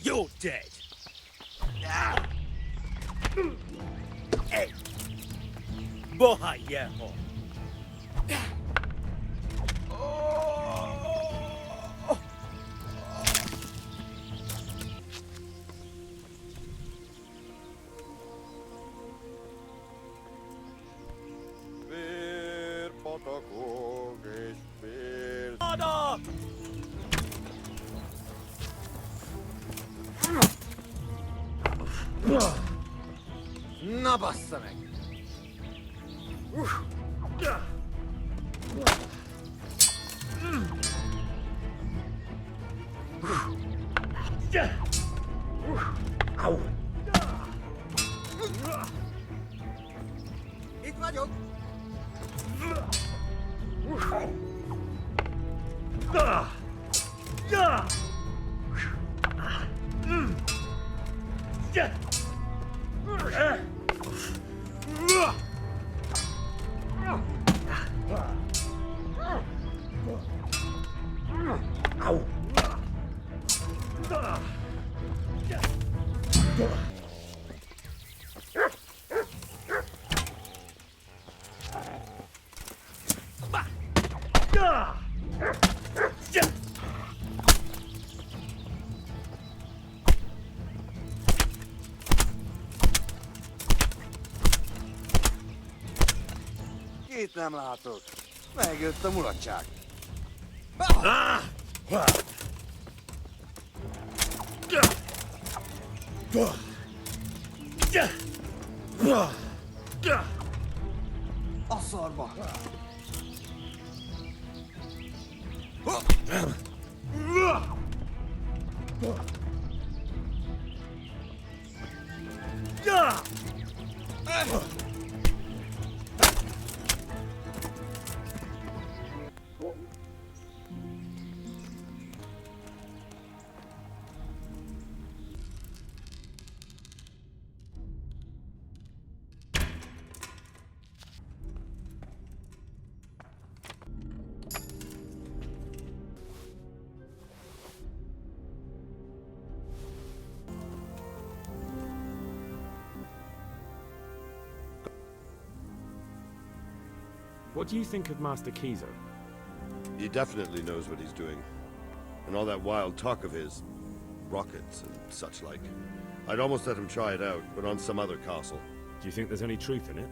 You're dead. Hey. Bohemia. Na bassza meg! Au! Itt vagyok! Au! Itt nem látok. Megjött a mulatság. A szarba! What do you think of Master Kizo? He definitely knows what he's doing. And all that wild talk of his, rockets and such like. I'd almost let him try it out, but on some other castle. Do you think there's any truth in it?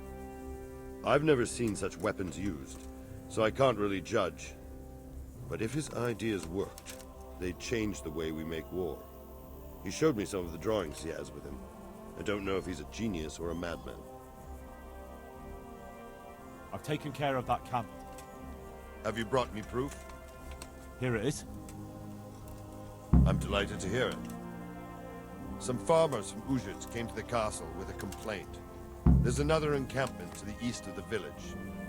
I've never seen such weapons used, so I can't really judge. But if his ideas worked, they'd change the way we make war. He showed me some of the drawings he has with him. I don't know if he's a genius or a madman. I've taken care of that camp. Have you brought me proof? Here it is. I'm delighted to hear it. Some farmers from Uzhitz came to the castle with a complaint. There's another encampment to the east of the village.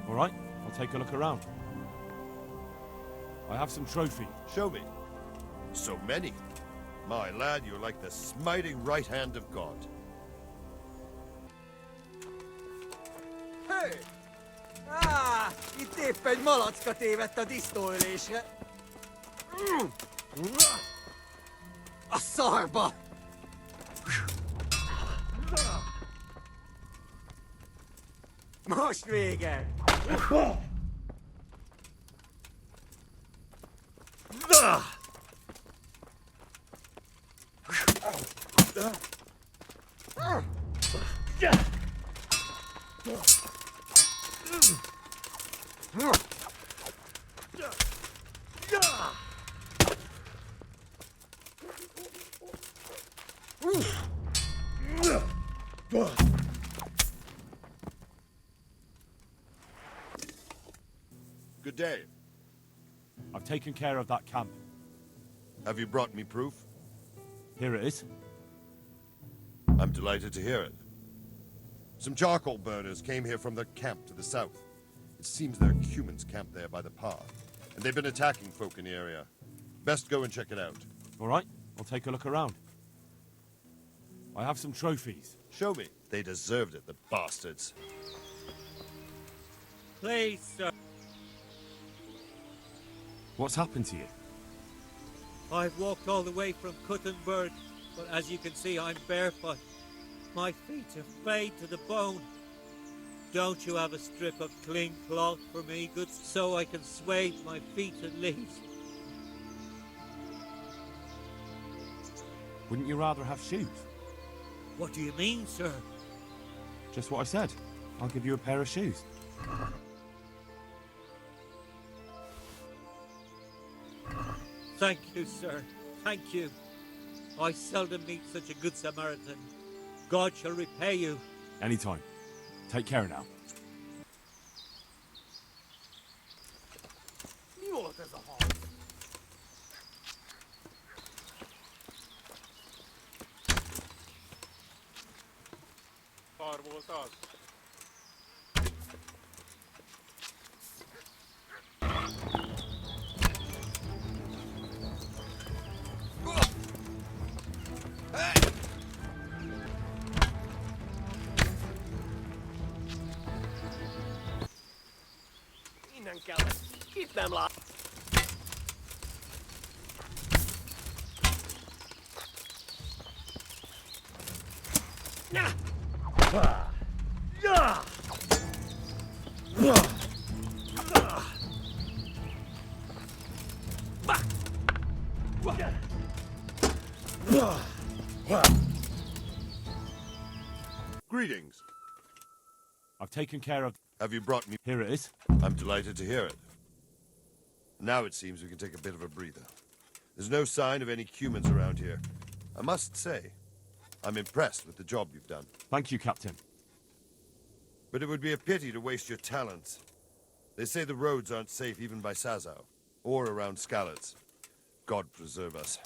All right, I'll take a look around. I have some trophies. Show me. So many. My lad, you're like the smiting right hand of God. Hey! Itt épp egy malacka tévedt a disznóölésre. A szarba! Most vége! Good day. I've taken care of that camp. Have you brought me proof? Here it is. I'm delighted to hear it. Some charcoal burners came here from their camp to the south. It seems there are humans camped there by the path, and they've been attacking folk in the area. Best go and check it out. All right, I'll take a look around. I have some trophies. Show me. They deserved it, the bastards. Please, sir. What's happened to you? I've walked all the way from Kuttenberg But as you can see, I'm barefoot. My feet are frayed to the bone. Don't you have a strip of clean cloth for me, good, so I can swathe my feet at least? Wouldn't you rather have shoes? What do you mean, sir? Just what I said. I'll give you a pair of shoes. Thank you, sir. Thank you. I seldom meet such a good Samaritan. God shall repay you. Anytime. Take care now. Volt az. Innen kellett. Itt nem lát. Greetings. I've taken care of... Have you brought me? Here it is. I'm delighted to hear it. Now it seems we can take a bit of a breather. There's no sign of any humans around here. I must say, I'm impressed with the job you've done. Thank you, Captain. But it would be a pity to waste your talents. They say the roads aren't safe even by Sazau, or around Skalitz. God preserve us.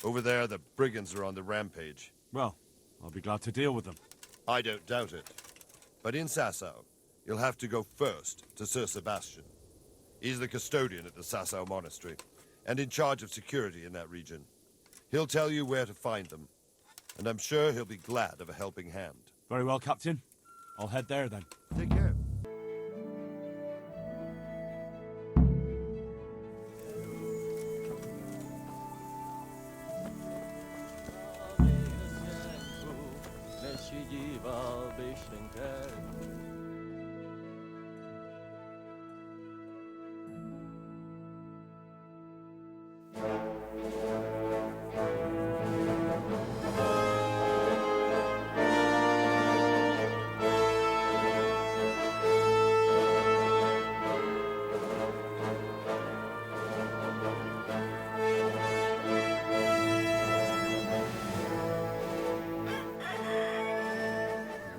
Over there, the brigands are on the rampage. Well, I'll be glad to deal with them. I don't doubt it. But in Sasau, you'll have to go first to Sir Sebastian. He's the custodian at the Sasau Monastery, and in charge of security in that region. He'll tell you where to find them, and I'm sure he'll be glad of a helping hand. Very well, Captain. I'll head there then. Take care.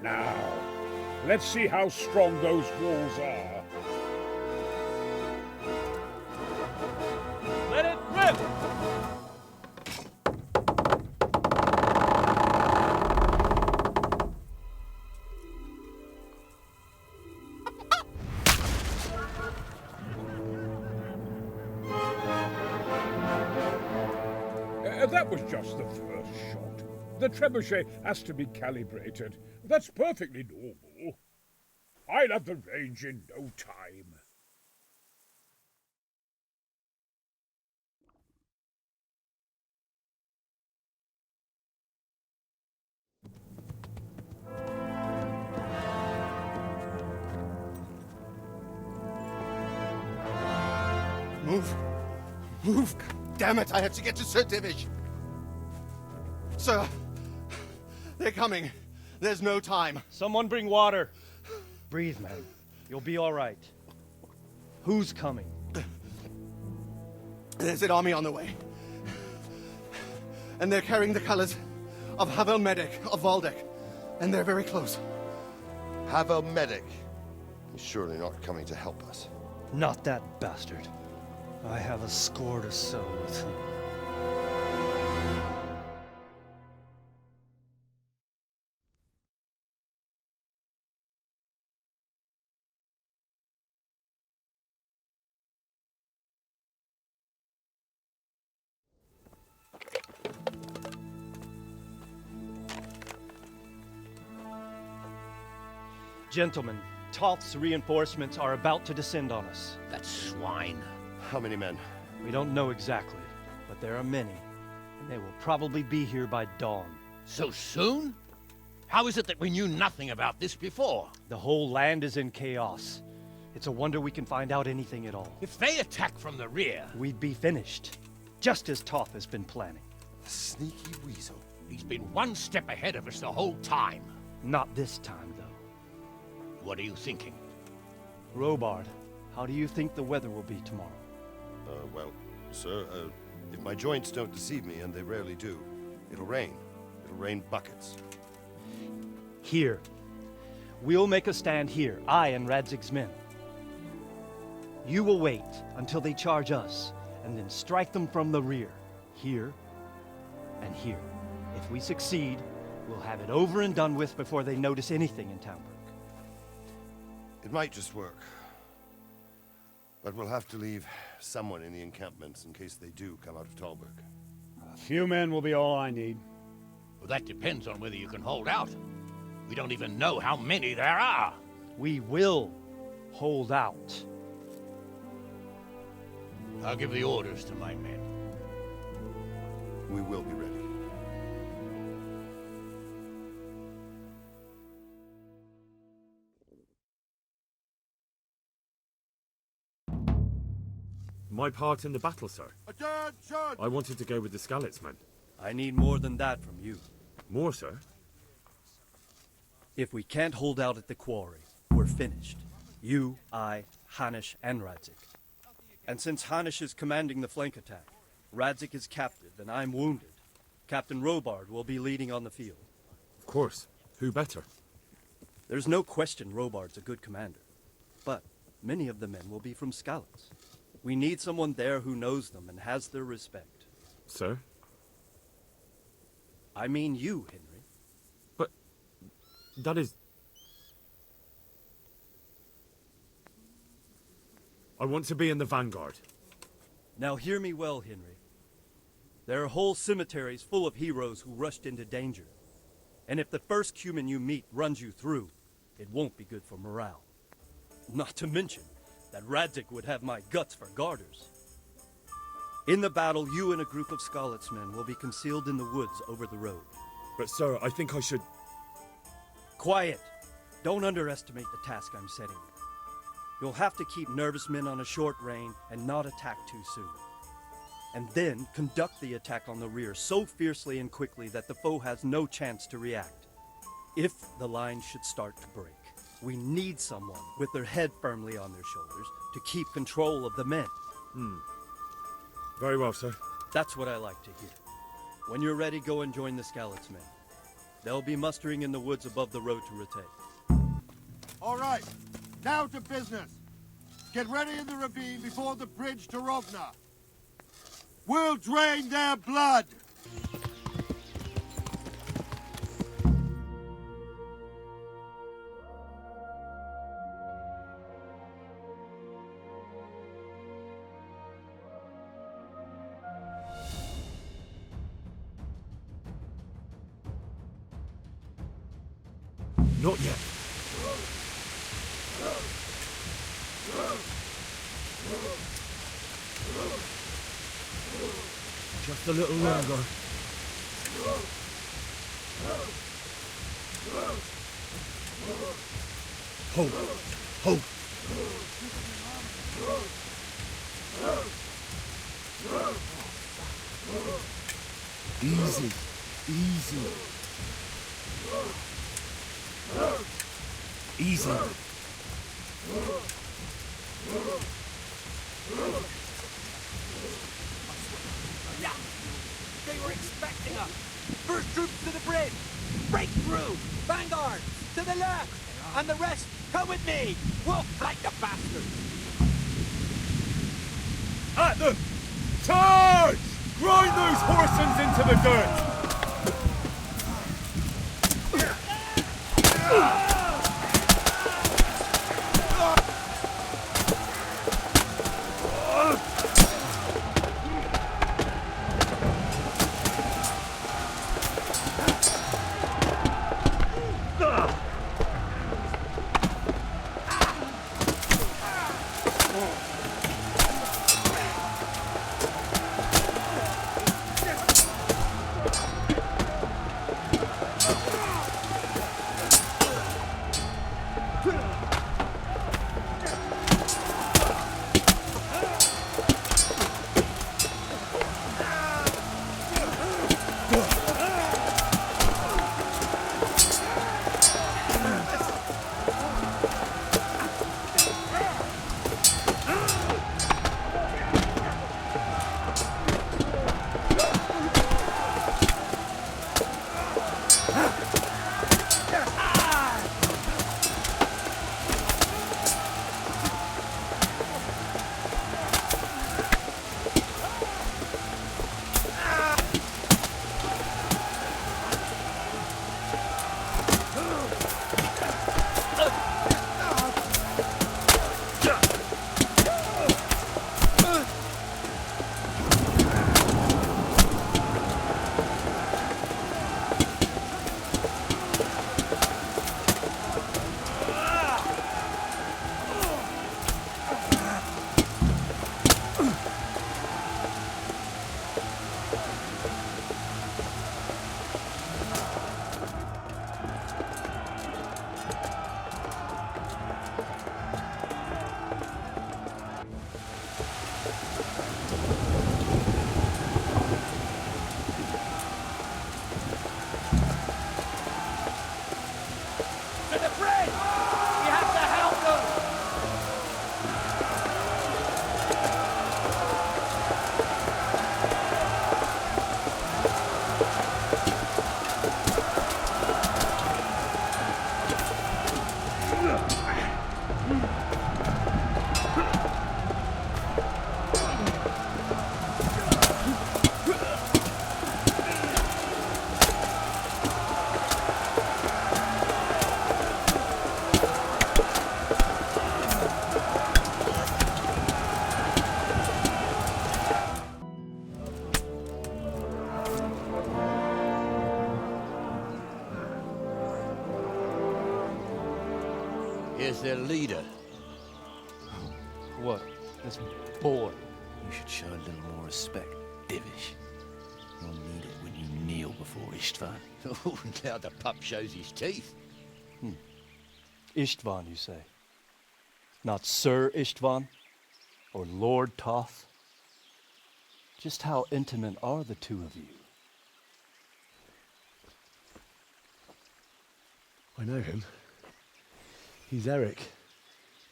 Now, let's see how strong those walls are. Let it rip! That was just the first shot. The trebuchet has to be calibrated. That's perfectly normal. I'll have the range in no time. Move! Move! God damn it, I have to get to Sir Divish! Sir, they're coming. There's no time. Someone bring water. Breathe, man. You'll be all right. Who's coming? There's an army on the way. And they're carrying the colors of Havel Medic of Valdek. And they're very close. Havel Medic. He's surely not coming to help us. Not that bastard. I have a score to settle with him. Gentlemen, Toth's reinforcements are about to descend on us. That swine. How many men? We don't know exactly, but there are many. They will probably be here by dawn. So soon? How is it that we knew nothing about this before? The whole land is in chaos. It's a wonder we can find out anything at all. If they attack from the rear... We'd be finished, just as Toth has been planning. Sneaky weasel. He's been one step ahead of us the whole time. Not this time, though. What are you thinking? Robard, how do you think the weather will be tomorrow? Well, sir, if my joints don't deceive me, and they rarely do, it'll rain. It'll rain buckets. Here. We'll make a stand here, I and Radzig's men. You will wait until they charge us, and then strike them from the rear. Here and here. If we succeed, we'll have it over and done with before they notice anything in Townburg. It might just work. But we'll have to leave someone in the encampments in case they do come out of Talberg. A few men will be all I need. Well, that depends on whether you can hold out. We don't even know how many there are. We will hold out. I'll give the orders to my men. We will be ready. My part in the battle, sir. Attention! I wanted to go with the Skalitz men. I need more than that from you. More, sir? If we can't hold out at the quarry, we're finished. You, I, Hanish, and Radzik. And since Hanish is commanding the flank attack, Radzik is captive and I'm wounded, Captain Robard will be leading on the field. Of course. Who better? There's no question Robard's a good commander. But many of the men will be from Skalitz. We need someone there who knows them and has their respect. Sir? I mean you, Henry. But... that is... I want to be in the vanguard. Now hear me well, Henry. There are whole cemeteries full of heroes who rushed into danger. And if the first human you meet runs you through, it won't be good for morale. Not to mention that Radzik would have my guts for garters. In the battle, you and a group of Skalitz men will be concealed in the woods over the road. But sir, I think I should... Quiet! Don't underestimate the task I'm setting you. You'll have to keep nervous men on a short rein and not attack too soon. And then conduct the attack on the rear so fiercely and quickly that the foe has no chance to react. If the line should start to break, we need someone with their head firmly on their shoulders to keep control of the men. Very well, sir. That's what I like to hear. When you're ready, go and join the Skalitz men. They'll be mustering in the woods above the road to Rete. All right, now to business. Get ready in the ravine before the bridge to Rovna. We'll drain their blood! Not yet. Just a little longer. Hold. Hold. Easy. Easy. Easy. They were expecting us! First troops to the bridge! Break through! Vanguard! To the left! And the rest, come with me! We'll fight the bastards! At them! Charge! Grind those horsens into the dirt! Here's their leader. What? This boy? You should show a little more respect, Divish. You'll need it when you kneel before Istvan. Oh, now the pup shows his teeth. Istvan, you say? Not Sir Istvan? Or Lord Toth? Just how intimate are the two of you? I know him. He's Eric,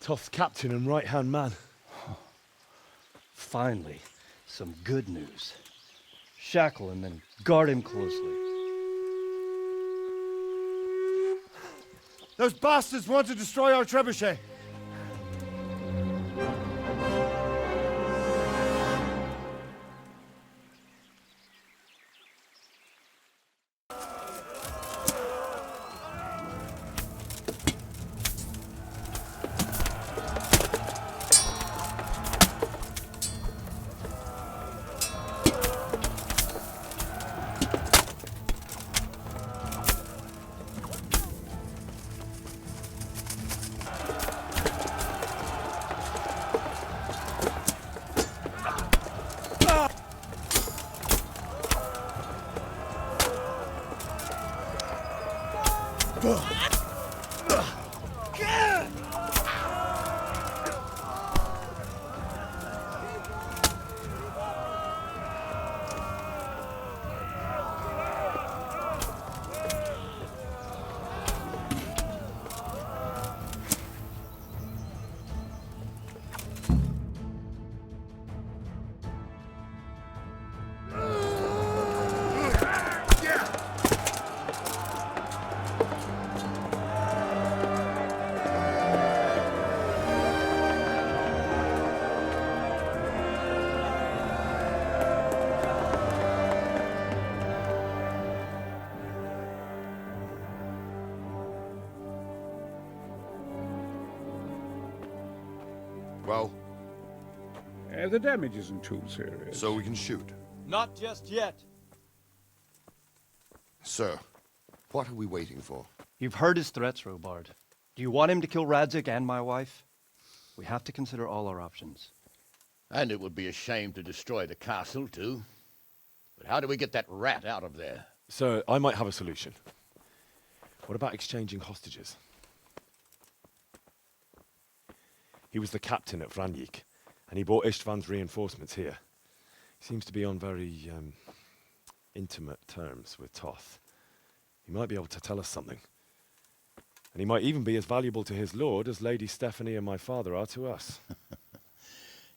Toth's captain and right-hand man. Finally, some good news. Shackle him and guard him closely. Those bastards want to destroy our trebuchet. Well, The damage isn't too serious. so we can shoot. Not just yet. Sir, what are we waiting for? You've heard his threats, Robard. Do you want him to kill Radzik and my wife? We have to consider all our options. And it would be a shame to destroy the castle, too. But how do we get that rat out of there? Sir, I might have a solution. What about exchanging hostages? He was the captain at Vranjik, and he brought Istvan's reinforcements here. He seems to be on very, intimate terms with Toth. He might be able to tell us something. And he might even be as valuable to his lord as Lady Stephanie and my father are to us.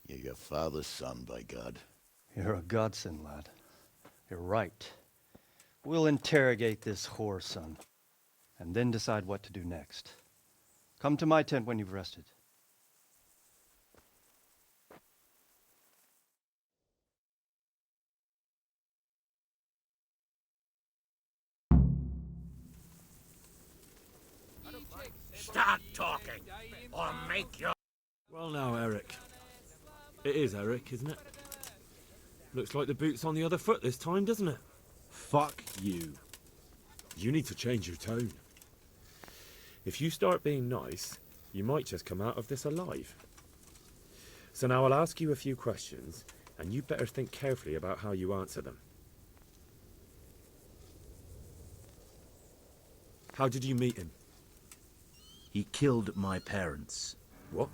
You're your father's son, by God. You're a godsend, lad. You're right. We'll interrogate this whore, son, and then decide what to do next. Come to my tent when you've rested. Start talking, or make your... Well now, Eric. It is Eric, isn't it? Looks like the boot's on the other foot this time, doesn't it? Fuck you. You need to change your tone. If you start being nice, you might just come out of this alive. So now I'll ask you a few questions, and you better think carefully about how you answer them. How did you meet him? He killed my parents. What?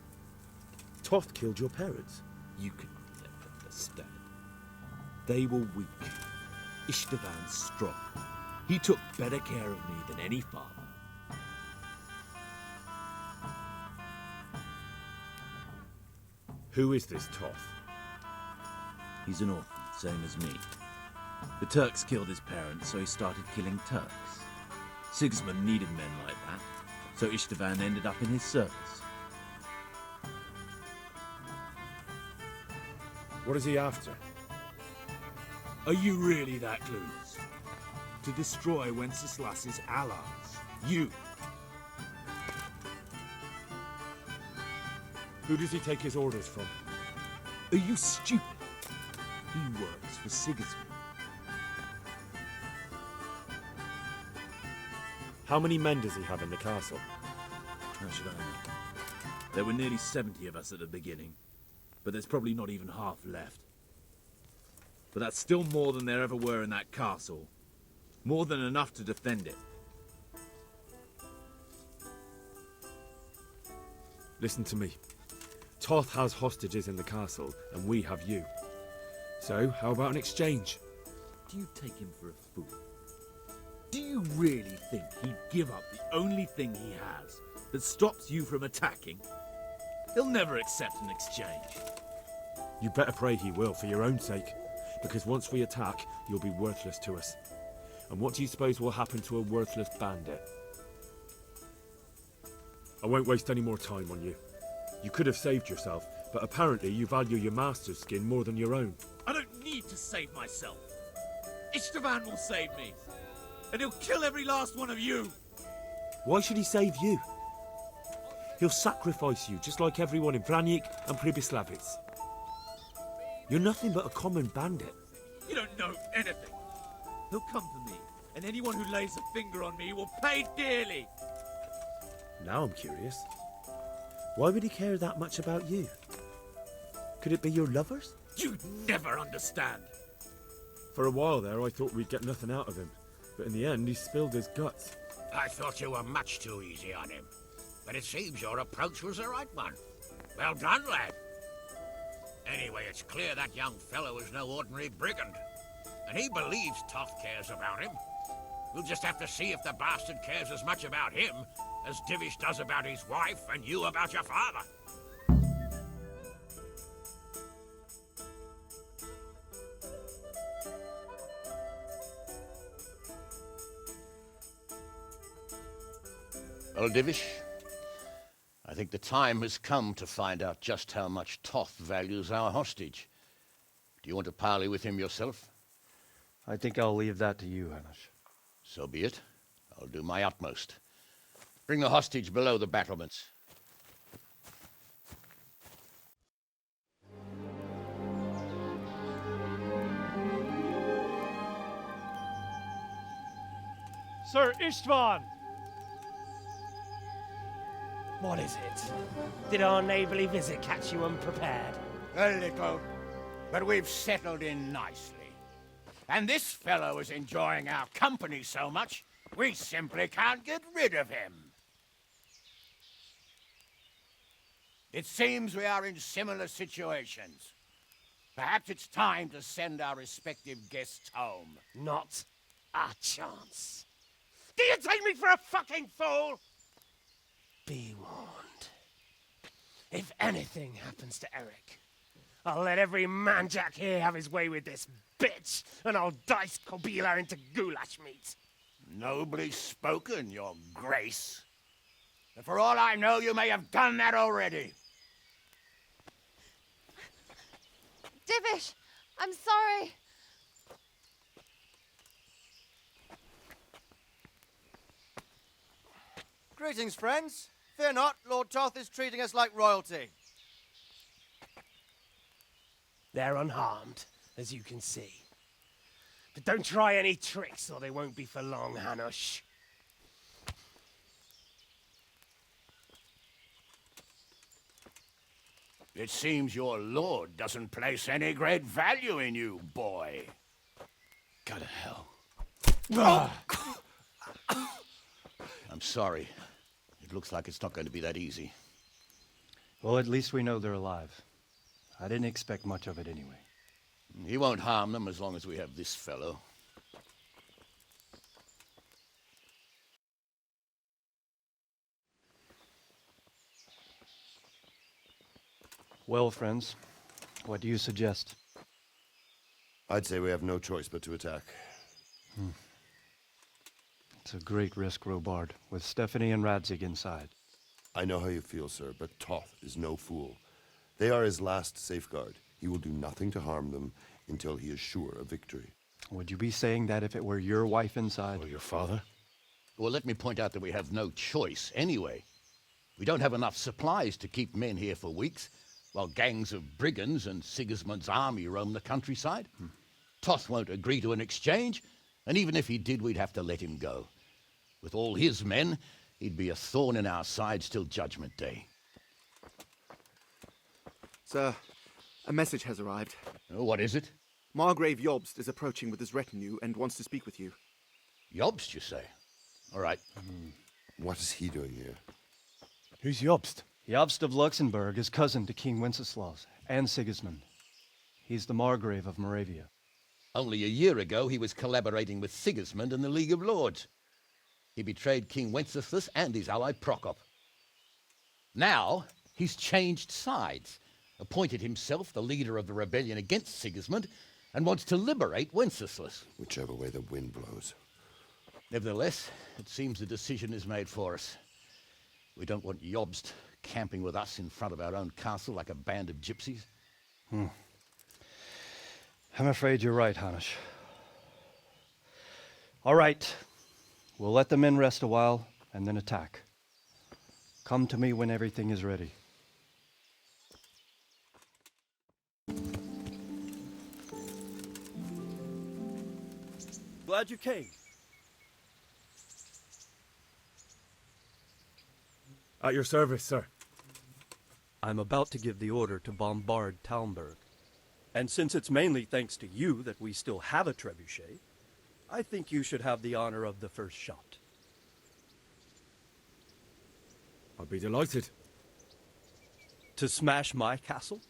Toth killed your parents? You can never understand. They were weak. Istvan strong. He took better care of me than any father. Who is this Toth? He's an orphan, same as me. The Turks killed his parents, so he started killing Turks. Sigismund needed men like that, so Istvan ended up in his service. What is he after? Are you really that clueless? To destroy Wenceslas's allies. You. Who does he take his orders from? Are you stupid? He works for Sigismund. How many men does he have in the castle? How should I know? There were nearly 70 of us at the beginning, but there's probably not even half left. But that's still more than there ever were in that castle. More than enough to defend it. Listen to me. Toth has hostages in the castle, and we have you. So, how about an exchange? Do you take him for a fool? Do you really think he'd give up the only thing he has that stops you from attacking? He'll never accept an exchange. You better pray he will, for your own sake. Because once we attack, you'll be worthless to us. And what do you suppose will happen to a worthless bandit? I won't waste any more time on you. You could have saved yourself, but apparently you value your master's skin more than your own. I don't need to save myself. Istvan will save me. And he'll kill every last one of you. Why should he save you? He'll sacrifice you, just like everyone in Vranic and Pribyslavitz. You're nothing but a common bandit. You don't know anything. He'll come for me, and anyone who lays a finger on me will pay dearly. Now I'm curious. Why would he care that much about you? Could it be your lovers? You'd never understand. For a while there, I thought we'd get nothing out of him. But in the end, he spilled his guts. I thought you were much too easy on him. But it seems your approach was the right one. Well done, lad. Anyway, it's clear that young fellow is no ordinary brigand. And he believes Toth cares about him. We'll just have to see if the bastard cares as much about him as Divish does about his wife and you about your father. Well, Divish, I think the time has come to find out just how much Toth values our hostage. Do you want to parley with him yourself? I think I'll leave that to you, Hanish. So be it. I'll do my utmost. Bring the hostage below the battlements. Sir Istvan! What is it? Did our neighborly visit catch you unprepared? A little, but we've settled in nicely. And this fellow is enjoying our company so much, we simply can't get rid of him. It seems we are in similar situations. Perhaps it's time to send our respective guests home. Not a chance. Do you take me for a fucking fool? Be warned. If anything happens to Eric, I'll let every manjack here have his way with this bitch, and I'll dice Kobila into goulash meat. Nobly spoken, your grace. And for all I know, you may have done that already. Divish, I'm sorry. Greetings, friends. Fear not, Lord Toth is treating us like royalty. They're unharmed, as you can see. But don't try any tricks, or they won't be for long, Hanush. It seems your lord doesn't place any great value in you, boy. Go to hell. I'm sorry. It looks like it's not going to be that easy. Well, at least we know they're alive. I didn't expect much of it anyway. He won't harm them as long as we have this fellow. Well, friends, what do you suggest? I'd say we have no choice but to attack. It's a great risk, Robard, with Stephanie and Radzig inside. I know how you feel, sir, but Toth is no fool. They are his last safeguard. He will do nothing to harm them until he is sure of victory. Would you be saying that if it were your wife inside? Or your father? Well, let me point out that we have no choice anyway. We don't have enough supplies to keep men here for weeks, while gangs of brigands and Sigismund's army roam the countryside. Toth won't agree to an exchange, and even if he did, we'd have to let him go. With all his men, He'd be a thorn in our sides till Judgment Day. Sir, a message has arrived. Oh, what is it? Margrave Jobst is approaching with his retinue and wants to speak with you. Jobst, you say? All right. What is he doing here? Who's Jobst? Jobst of Luxembourg is cousin to King Wenceslaus and Sigismund. He's the Margrave of Moravia. Only a year ago, he was collaborating with Sigismund and the League of Lords. He betrayed King Wenceslas and his ally Prokop. Now, he's changed sides, appointed himself the leader of the rebellion against Sigismund, and wants to liberate Wenceslas. Whichever way the wind blows. Nevertheless, it seems the decision is made for us. We don't want Jobst camping with us in front of our own castle like a band of gypsies. I'm afraid you're right, Hanish. All right. We'll let the men rest a while and then attack. Come to me when everything is ready. Glad you came. At your service, sir. I'm about to give the order to bombard Talmberg. And since it's mainly thanks to you that we still have a trebuchet, I think you should have the honor of the first shot. I'd be delighted. To smash my castle?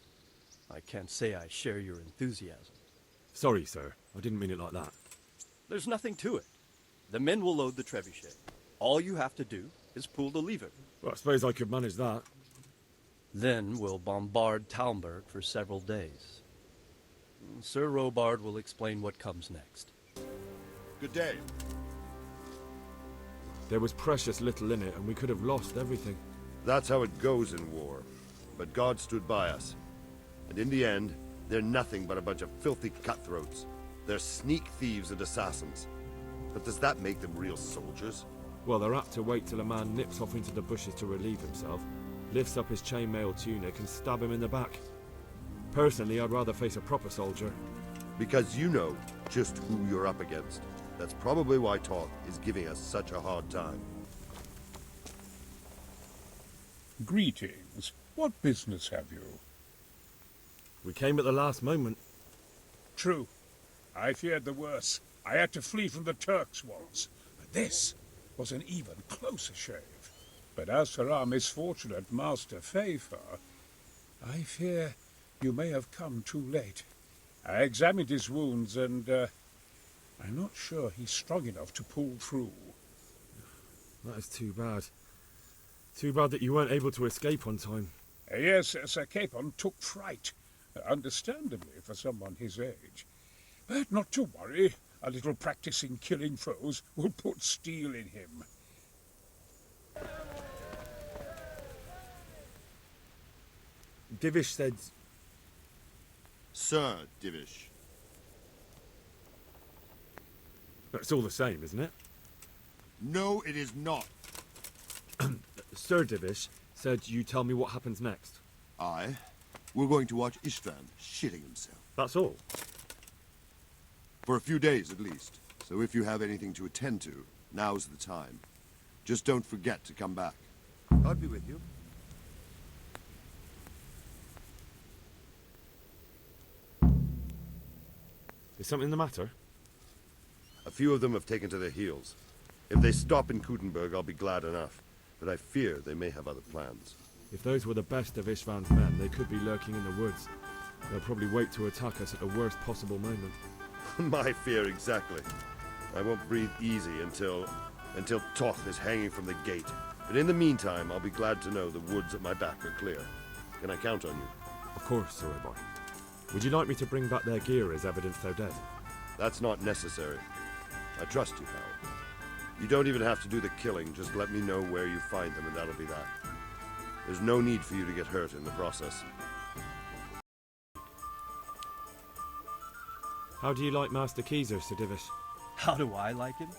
I can't say I share your enthusiasm. Sorry, sir. I didn't mean it like that. There's nothing to it. The men will load the trebuchet. All you have to do is pull the lever. Well, I suppose I could manage that. Then we'll bombard Talmberg for several days. Sir Robard will explain what comes next. Good day. There was precious little in it, and we could have lost everything. That's how it goes in war. But God stood by us. And in the end, they're nothing but a bunch of filthy cutthroats. They're sneak thieves and assassins. But does that make them real soldiers? Well, they're apt to wait till a man nips off into the bushes to relieve himself, lifts up his chainmail tunic and stab him in the back. Personally, I'd rather face a proper soldier. Because you know just who you're up against. That's probably why Toth is giving us such a hard time. Greetings. What business have you? We came at the last moment. True. I feared the worst. I had to flee from the Turks once. But this was an even closer shave. But as for our misfortunate Master Fafer, I fear you may have come too late. I examined his wounds and, I'm not sure he's strong enough to pull through. That is too bad. Too bad that you weren't able to escape on time. Yes, Sir Capon took fright, understandably for someone his age. But not to worry, a little practice in killing foes will put steel in him. Divish said... Sir Divish. It's all the same, isn't it? No, it is not. Sir Divish said you tell me what happens next. Aye. We're going to watch Istvan shitting himself. That's all? For a few days, at least. So if you have anything to attend to, now's the time. Just don't forget to come back. I'll be with you. Is something the matter? A few of them have taken to their heels. If they stop in Kutenberg, I'll be glad enough. But I fear they may have other plans. If those were the best of Istvan's men, they could be lurking in the woods. They'll probably wait to attack us at the worst possible moment. My fear exactly. I won't breathe easy until Toth is hanging from the gate. But in the meantime, I'll be glad to know the woods at my back are clear. Can I count on you? Of course, Sir Robard. Would you like me to bring back their gear as evidence they're dead? That's not necessary. I trust you, pal. You don't even have to do the killing, just let me know where you find them and that'll be that. There's no need for you to get hurt in the process. How do you like Master Keyser, Sir Divish? How do I like him?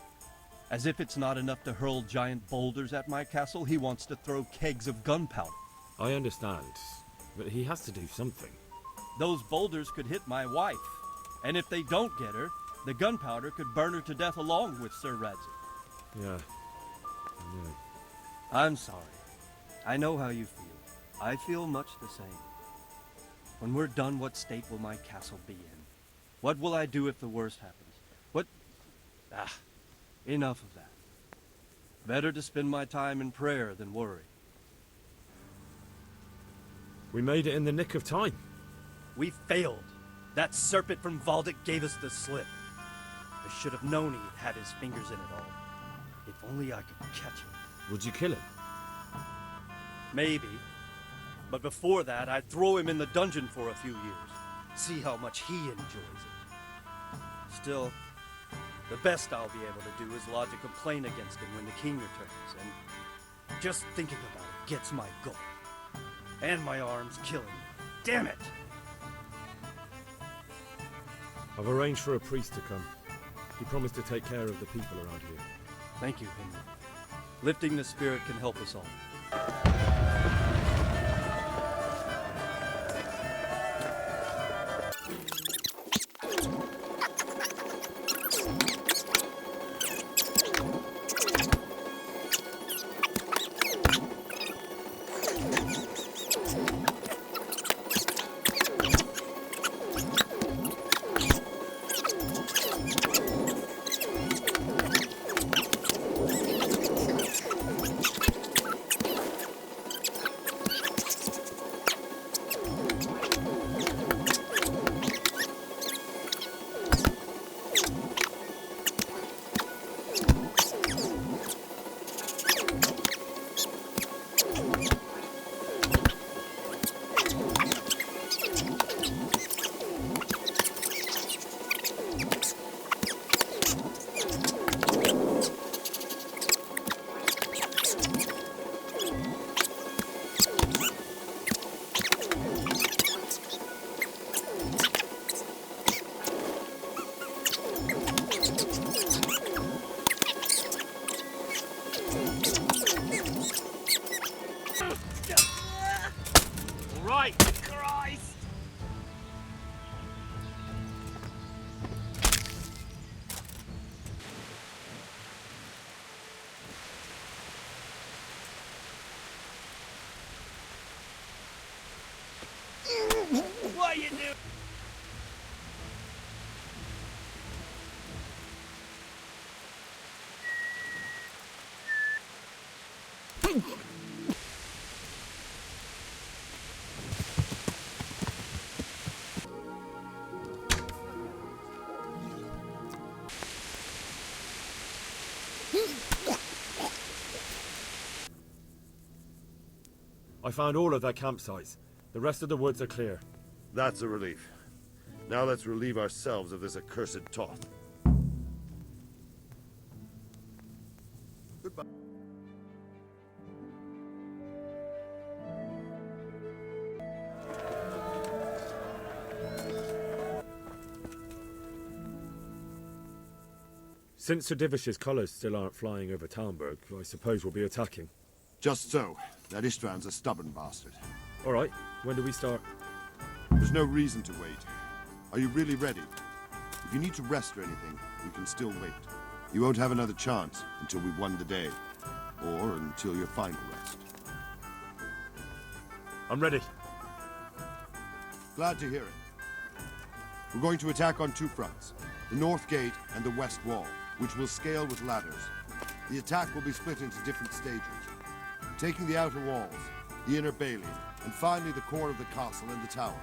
As if it's not enough to hurl giant boulders at my castle, he wants to throw kegs of gunpowder. I understand, but he has to do something. Those boulders could hit my wife, and if they don't get her, the gunpowder could burn her to death along with Sir Radzig. Yeah. I'm sorry. I know how you feel. I feel much the same. When we're done, what state will my castle be in? What will I do if the worst happens? Enough of that. Better to spend my time in prayer than worry. We made it in the nick of time. We failed. That serpent from Valdic gave us the slip. I should have known he'd had his fingers in it all. If only I could catch him. Would you kill him? Maybe. But before that, I'd throw him in the dungeon for a few years. See how much he enjoys it. Still, the best I'll be able to do is lodge a complaint against him when the king returns, and just thinking about it gets my goal. And my arm's killing me. Damn it! I've arranged for a priest to come. He promised to take care of the people around here. Thank you, Henry. Lifting the spirit can help us all. What you do? I found all of their campsites. The rest of the woods are clear. That's a relief. Now let's relieve ourselves of this accursed Toth. Goodbye. Since Sir Divish's colours still aren't flying over Talmberg, I suppose we'll be attacking. Just so. That Istvan's a stubborn bastard. All right, when do we start? There's no reason to wait. Are you really ready? If you need to rest or anything, we can still wait. You won't have another chance until we've won the day. Or until your final rest. I'm ready. Glad to hear it. We're going to attack on two fronts. The north gate and the west wall, which will scale with ladders. The attack will be split into different stages. Taking the outer walls, the inner bailey, and finally the core of the castle and the tower.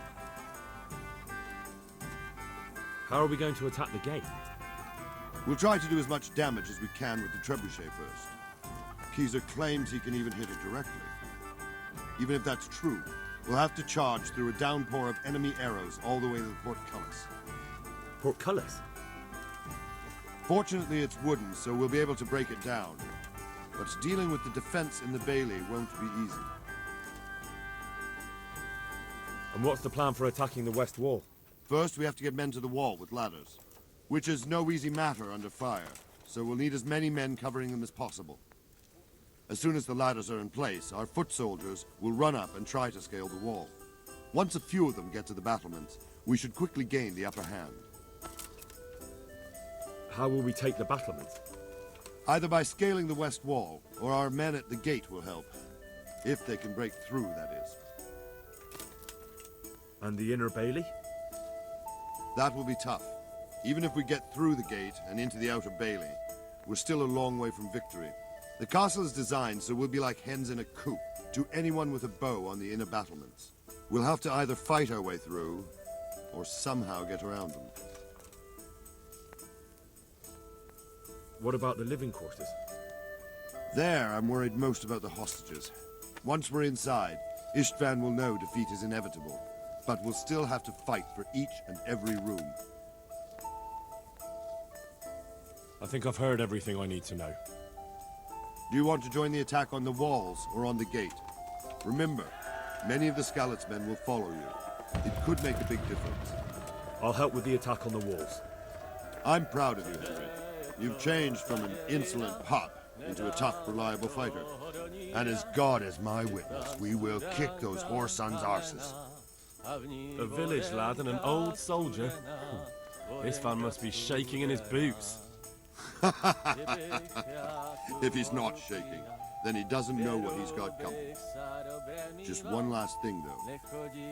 How are we going to attack the gate? We'll try to do as much damage as we can with the trebuchet first. Keezer claims he can even hit it directly. Even if that's true, we'll have to charge through a downpour of enemy arrows all the way to the portcullis. Portcullis? Fortunately, it's wooden, so we'll be able to break it down. But dealing with the defense in the bailey won't be easy. And what's the plan for attacking the west wall? First, we have to get men to the wall with ladders, which is no easy matter under fire, so we'll need as many men covering them as possible. As soon as the ladders are in place, our foot soldiers will run up and try to scale the wall. Once a few of them get to the battlements, we should quickly gain the upper hand. How will we take the battlements? Either by scaling the west wall, or our men at the gate will help. If they can break through, that is. And the inner bailey? That will be tough. Even if we get through the gate and into the outer bailey, we're still a long way from victory. The castle is designed so we'll be like hens in a coop to anyone with a bow on the inner battlements. We'll have to either fight our way through, or somehow get around them. What about the living quarters? There, I'm worried most about the hostages. Once we're inside, Istvan will know defeat is inevitable, but we'll still have to fight for each and every room. I think I've heard everything I need to know. Do you want to join the attack on the walls or on the gate? Remember, many of the Skalitz men will follow you. It could make a big difference. I'll help with the attack on the walls. I'm proud of you, Henry. You've changed from an insolent pup into a tough, reliable fighter. And as God is my witness, we will kick those whore sons' arses. A village lad and an old soldier? This fan must be shaking in his boots. If he's not shaking, then he doesn't know what he's got coming. Just one last thing, though.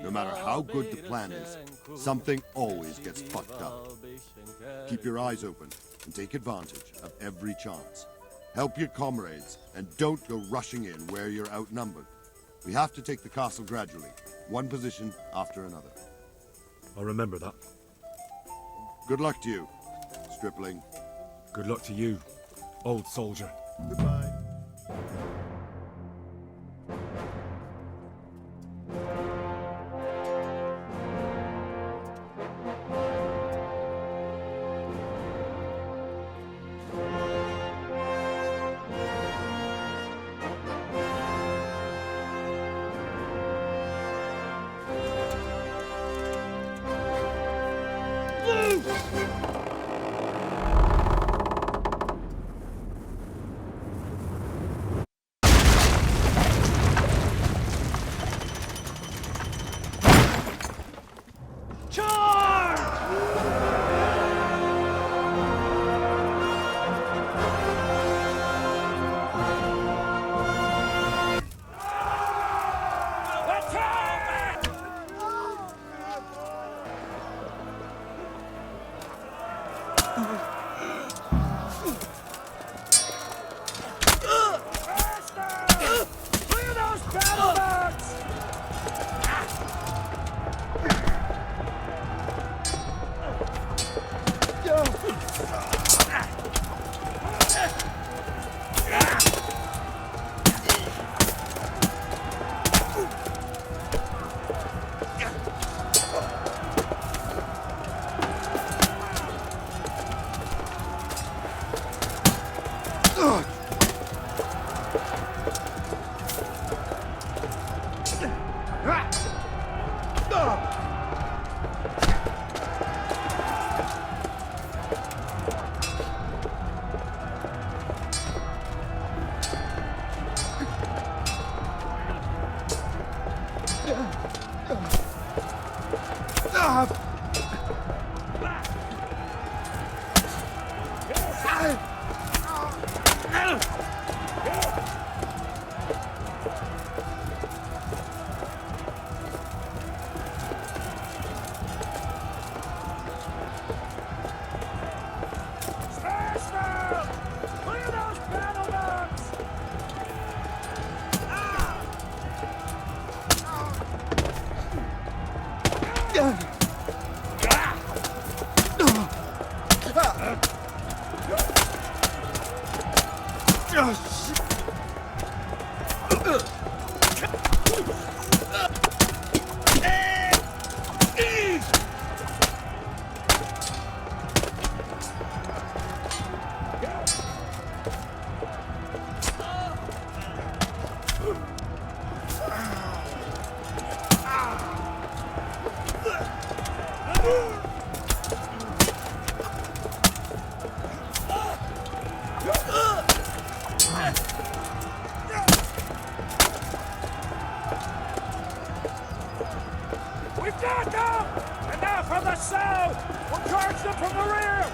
No matter how good the plan is, something always gets fucked up. Keep your eyes open and take advantage of every chance. Help your comrades, and don't go rushing in where you're outnumbered. We have to take the castle gradually, one position after another. I'll remember that. Good luck to you, stripling. Good luck to you, old soldier. Goodbye. We've got them! And now from the south! We'll charge them from the rear!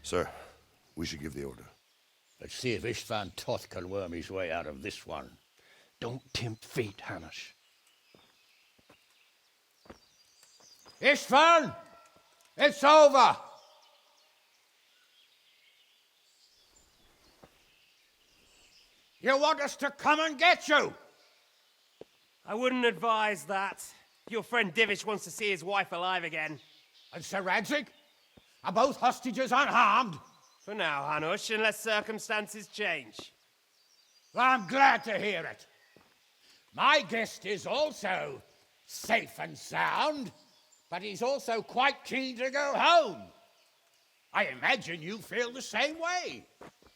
Sir, we should give the order. Let's see if Istvan Toth can worm his way out of this one. Don't tempt fate, Hanush. Istvan! It's over! You want us to come and get you? I wouldn't advise that. Your friend Divish wants to see his wife alive again. And Sir Radzig? Are both hostages unharmed? For now, Hanush, unless circumstances change. Well, I'm glad to hear it. My guest is also safe and sound, but he's also quite keen to go home. I imagine you feel the same way.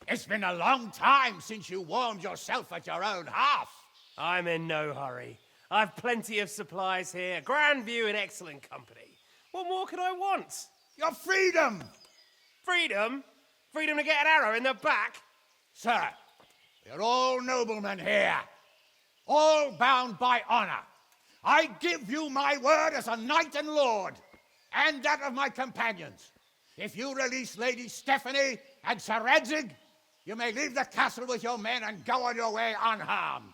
It's been a long time since you warmed yourself at your own hearth. I'm in no hurry. I've plenty of supplies here, grand view and excellent company. What more could I want? Your freedom! Freedom? Freedom to get an arrow in the back? Sir, we're all noblemen here, all bound by honor. I give you my word as a knight and lord, and that of my companions. If you release Lady Stephanie and Sir Radzig, you may leave the castle with your men and go on your way unharmed.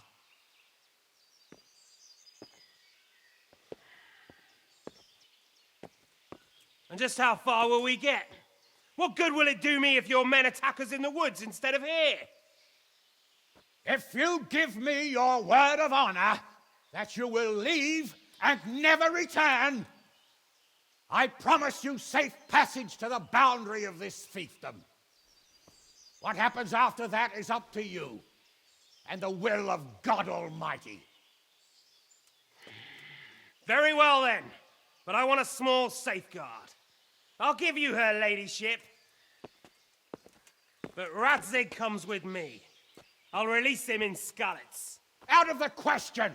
And just how far will we get? What good will it do me if your men attack us in the woods instead of here? If you give me your word of honor that you will leave and never return, I promise you safe passage to the boundary of this fiefdom. What happens after that is up to you and the will of God Almighty. Very well then, but I want a small safeguard. I'll give you her ladyship, but Radzig comes with me. I'll release him in Skalitz. Out of the question!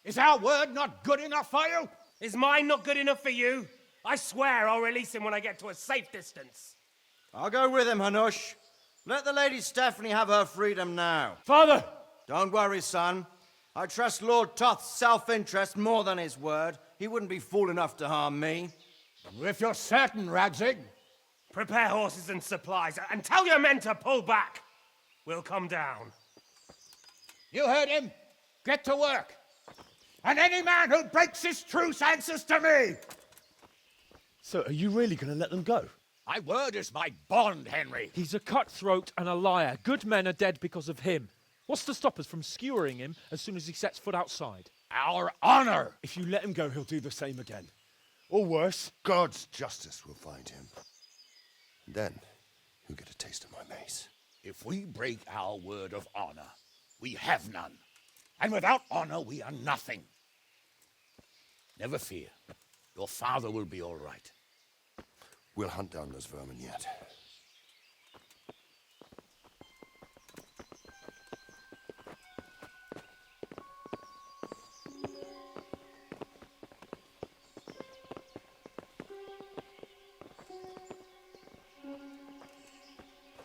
Is our word not good enough for you? Is mine not good enough for you? I swear I'll release him when I get to a safe distance. I'll go with him, Hanush. Let the Lady Stephanie have her freedom now. Father! Don't worry, son. I trust Lord Toth's self-interest more than his word. He wouldn't be fool enough to harm me. If you're certain, Radzig. Prepare horses and supplies, and tell your men to pull back. We'll come down. You heard him. Get to work. And any man who breaks this truce answers to me. So, are you really going to let them go? My word is my bond, Henry. He's a cutthroat and a liar. Good men are dead because of him. What's to stop us from skewering him as soon as he sets foot outside? Our honor! If you let him go, he'll do the same again. Or worse. God's justice will find him. Then, he'll get a taste of my mace. If we break our word of honor, we have none. And without honor, we are nothing. Never fear. Your father will be all right. We'll hunt down those vermin yet.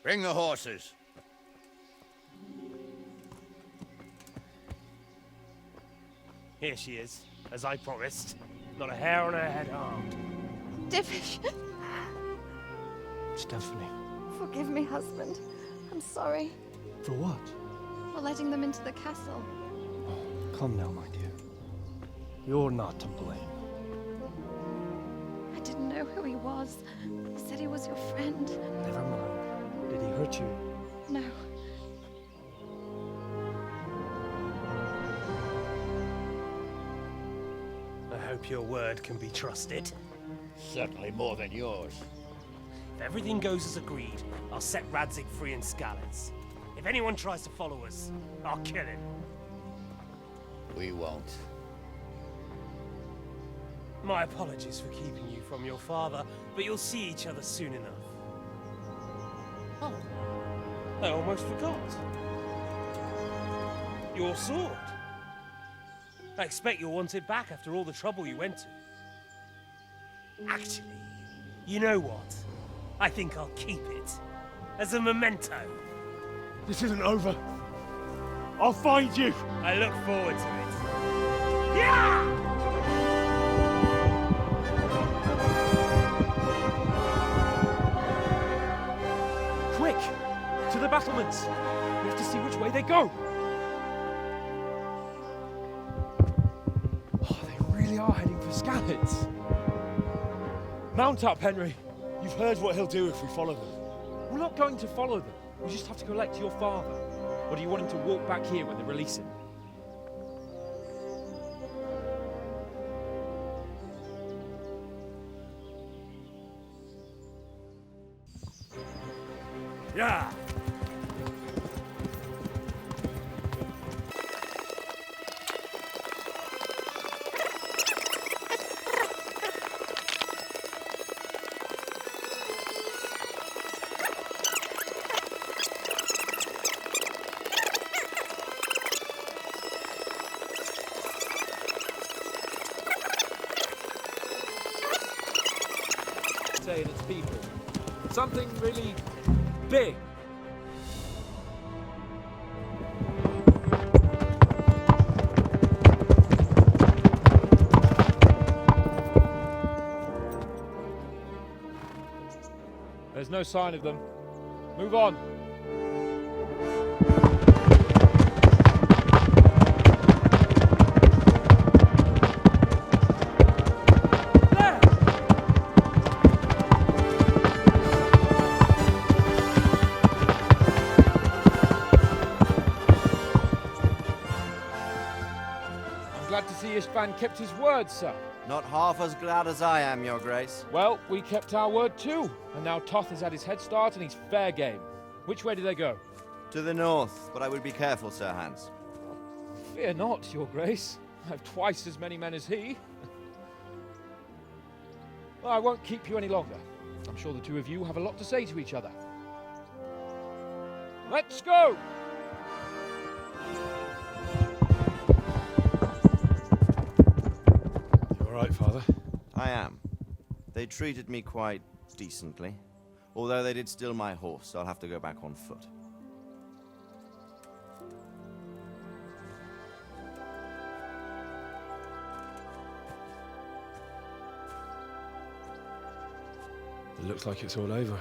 Bring the horses. Here she is, as I promised. Not a hair on her head harmed. Divish! Stephanie. Forgive me, husband. I'm sorry For what? for letting them into the castle. Come now, my dear. You're not to blame. I didn't know who he was. He said he was your friend. Never mind. Did he hurt you? No. I hope your word can be trusted. Certainly more than yours. If everything goes as agreed, I'll set Radzig free in Skalitz. If anyone tries to follow us, I'll kill him. We won't. My apologies for keeping you from your father, but you'll see each other soon enough. Oh, I almost forgot. Your sword. I expect you'll want it back after all the trouble you went to. Actually, you know what? I think I'll keep it. As a memento. This isn't over. I'll find you. I look forward to it. Yeah! battlements. We have to see which way they go. Oh, they really are heading for Scallets. Mount up, Henry. You've heard what he'll do if we follow them. We're not going to follow them. We just have to collect your father. Or do you want him to walk back here when they release him? Yeah. Say and its people. Something really big. There's no sign of them. Move on. Glad to see Istvan kept his word, sir. Not half as glad as I am, Your Grace. Well, we kept our word too. And now Toth has had his head start and he's fair game. Which way do they go? To the north, but I would be careful, Sir Hans. Fear not, Your Grace. I have twice as many men as he. Well, I won't keep you any longer. I'm sure the two of you have a lot to say to each other. Let's go! Right, Father? I am. They treated me quite decently. Although they did steal my horse, so I'll have to go back on foot. It looks like it's all over.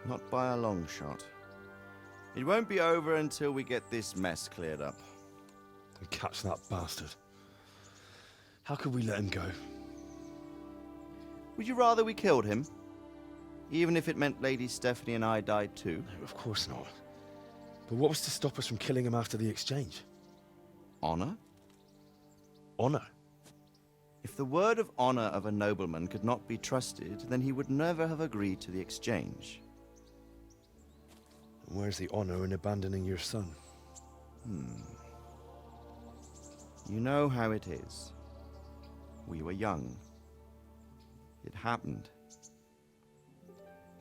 Not by a long shot. It won't be over until we get this mess cleared up. And catch that bastard. How could we let him go? Would you rather we killed him? Even if it meant Lady Stephanie and I died too? No, of course not. But what was to stop us from killing him after the exchange? Honor? Honor? If the word of honor of a nobleman could not be trusted, then he would never have agreed to the exchange. And where's the honor in abandoning your son? You know how it is. We were young. It happened.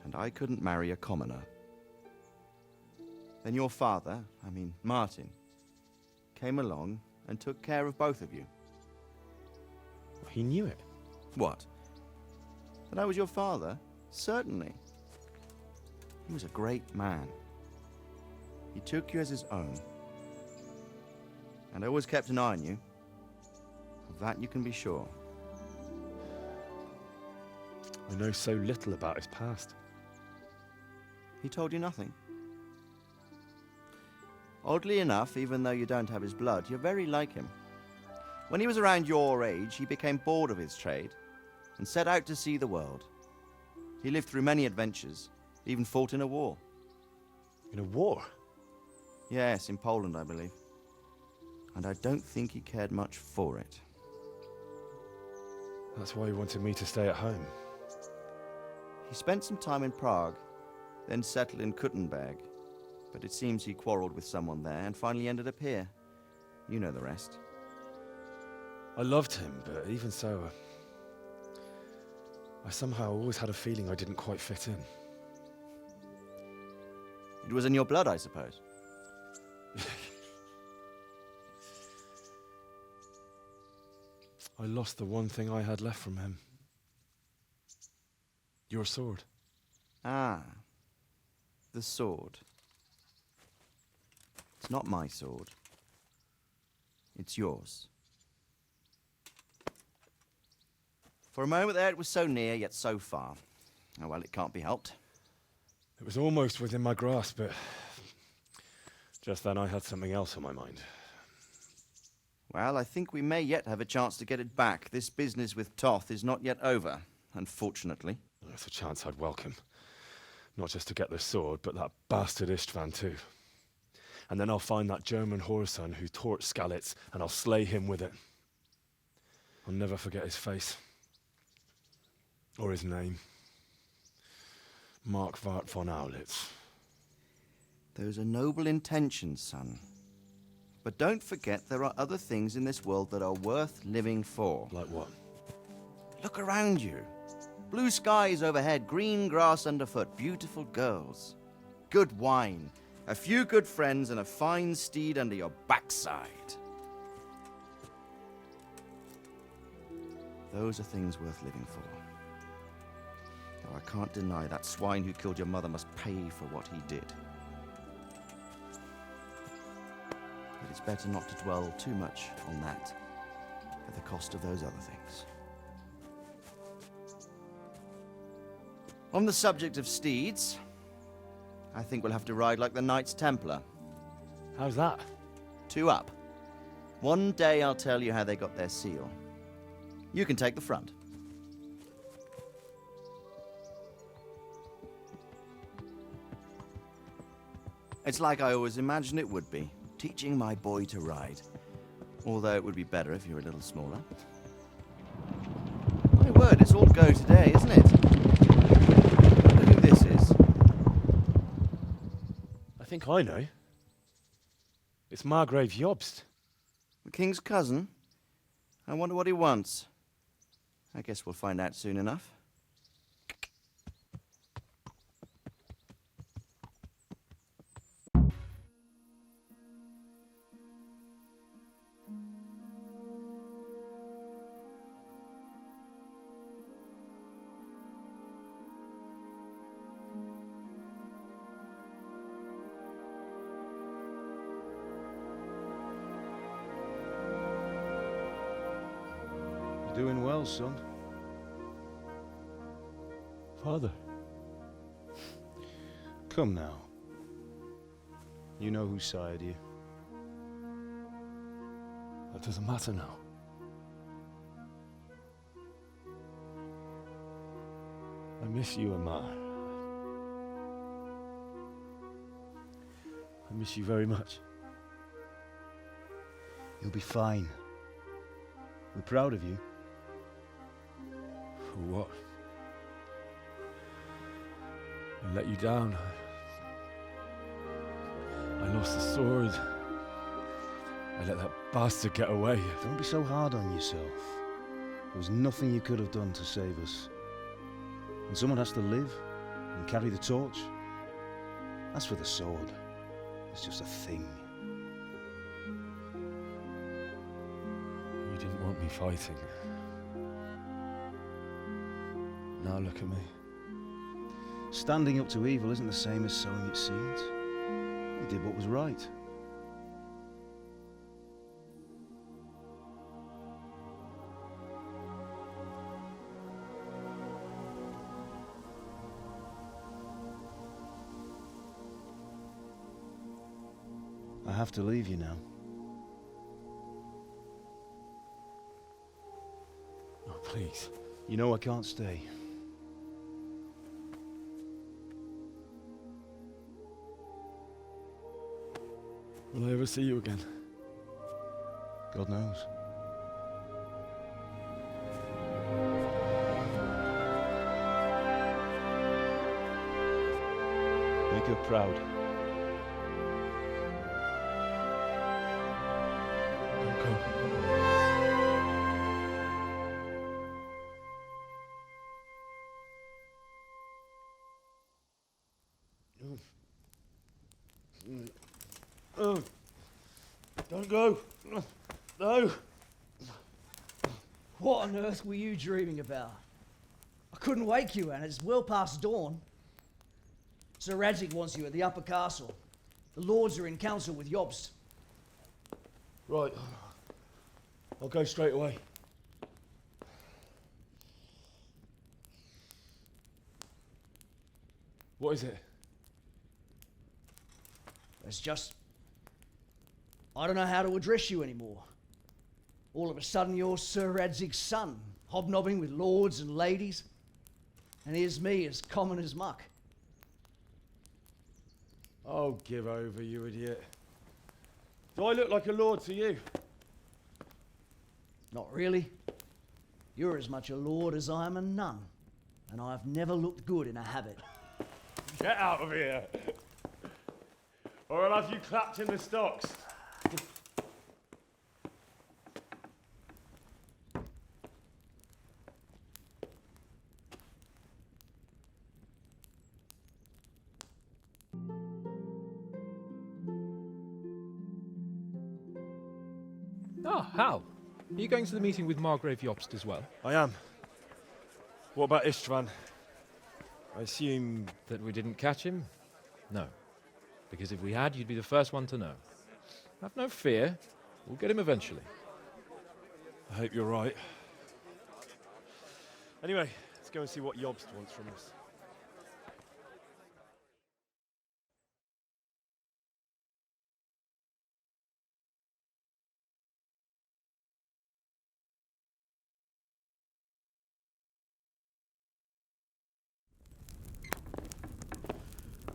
And I couldn't marry a commoner. Then your father, Martin, came along and took care of both of you. He knew it. What? That I was your father? Certainly. He was a great man. He took you as his own. And always kept an eye on you. Of that you can be sure. I know so little about his past. He told you nothing? Oddly enough, even though you don't have his blood, you're very like him. When he was around your age, he became bored of his trade and set out to see the world. He lived through many adventures, even fought in a war. In a war? Yes, in Poland, I believe. And I don't think he cared much for it. That's why he wanted me to stay at home. He spent some time in Prague, then settled in Kuttenberg. But it seems he quarreled with someone there and finally ended up here. You know the rest. I loved him, but even so, I somehow always had a feeling I didn't quite fit in. It was in your blood, I suppose. I lost the one thing I had left from him. Your sword. Ah, the sword. It's not my sword. It's yours. For a moment there, it was so near, yet so far. Oh, well, it can't be helped. It was almost within my grasp, but just then I had something else on my mind. Well, I think we may yet have a chance to get it back. This business with Toth is not yet over, unfortunately. That's a chance I'd welcome. Not just to get the sword, but that bastard Istvan too. And then I'll find that German whoreson who torched Skalitz, and I'll slay him with it. I'll never forget his face. Or his name. Markwart von Aulitz. Those are noble intentions, son. But don't forget there are other things in this world that are worth living for. Like what? Look around you. Blue skies overhead, green grass underfoot, beautiful girls. Good wine, a few good friends, and a fine steed under your backside. Those are things worth living for. Though I can't deny that swine who killed your mother must pay for what he did. But it's better not to dwell too much on that at the cost of those other things. On the subject of steeds, I think we'll have to ride like the Knights Templar. How's that? 2 up. One day I'll tell you how they got their seal. You can take the front. It's like I always imagined it would be, teaching my boy to ride. Although it would be better if you were a little smaller. My word, it's all go today, isn't it? I wonder who this is. I think I know. It's Margrave Jobst. The king's cousin? I wonder what he wants. I guess we'll find out soon enough. Doing well, son. Father. Come now. You know who sired you. That doesn't matter now. I miss you, Amar. I miss you very much. You'll be fine. We're proud of you. For what? I let you down. I lost the sword. I let that bastard get away. Don't be so hard on yourself. There was nothing you could have done to save us. And someone has to live and carry the torch. As for the sword, it's just a thing. You didn't want me fighting. Now look at me. Standing up to evil isn't the same as sowing its seeds. You did what was right. I have to leave you now. Oh, please. You know I can't stay. Will I ever see you again? God knows. Make her proud. Don't go. Oh, don't go. No. What on earth were you dreaming about? I couldn't wake you, and it's well past dawn. Sir Radzik wants you at the upper castle. The lords are in council with Jobst. Right. I'll go straight away. What is it? It's just, I don't know how to address you anymore. All of a sudden you're Sir Radzig's son, hobnobbing with lords and ladies. And here's me, as common as muck. Oh, give over, you idiot. Do I look like a lord to you? Not really. You're as much a lord as I am a nun. And I've never looked good in a habit. Get out of here! Or I'll have you clapped in the stocks. Ah, Hal. Are you going to the meeting with Margrave Jobst as well? I am. What about Istvan? I assume... That we didn't catch him? No. Because if we had, you'd be the first one to know. Have no fear. We'll get him eventually. I hope you're right. Anyway, let's go and see what Jobst wants from us.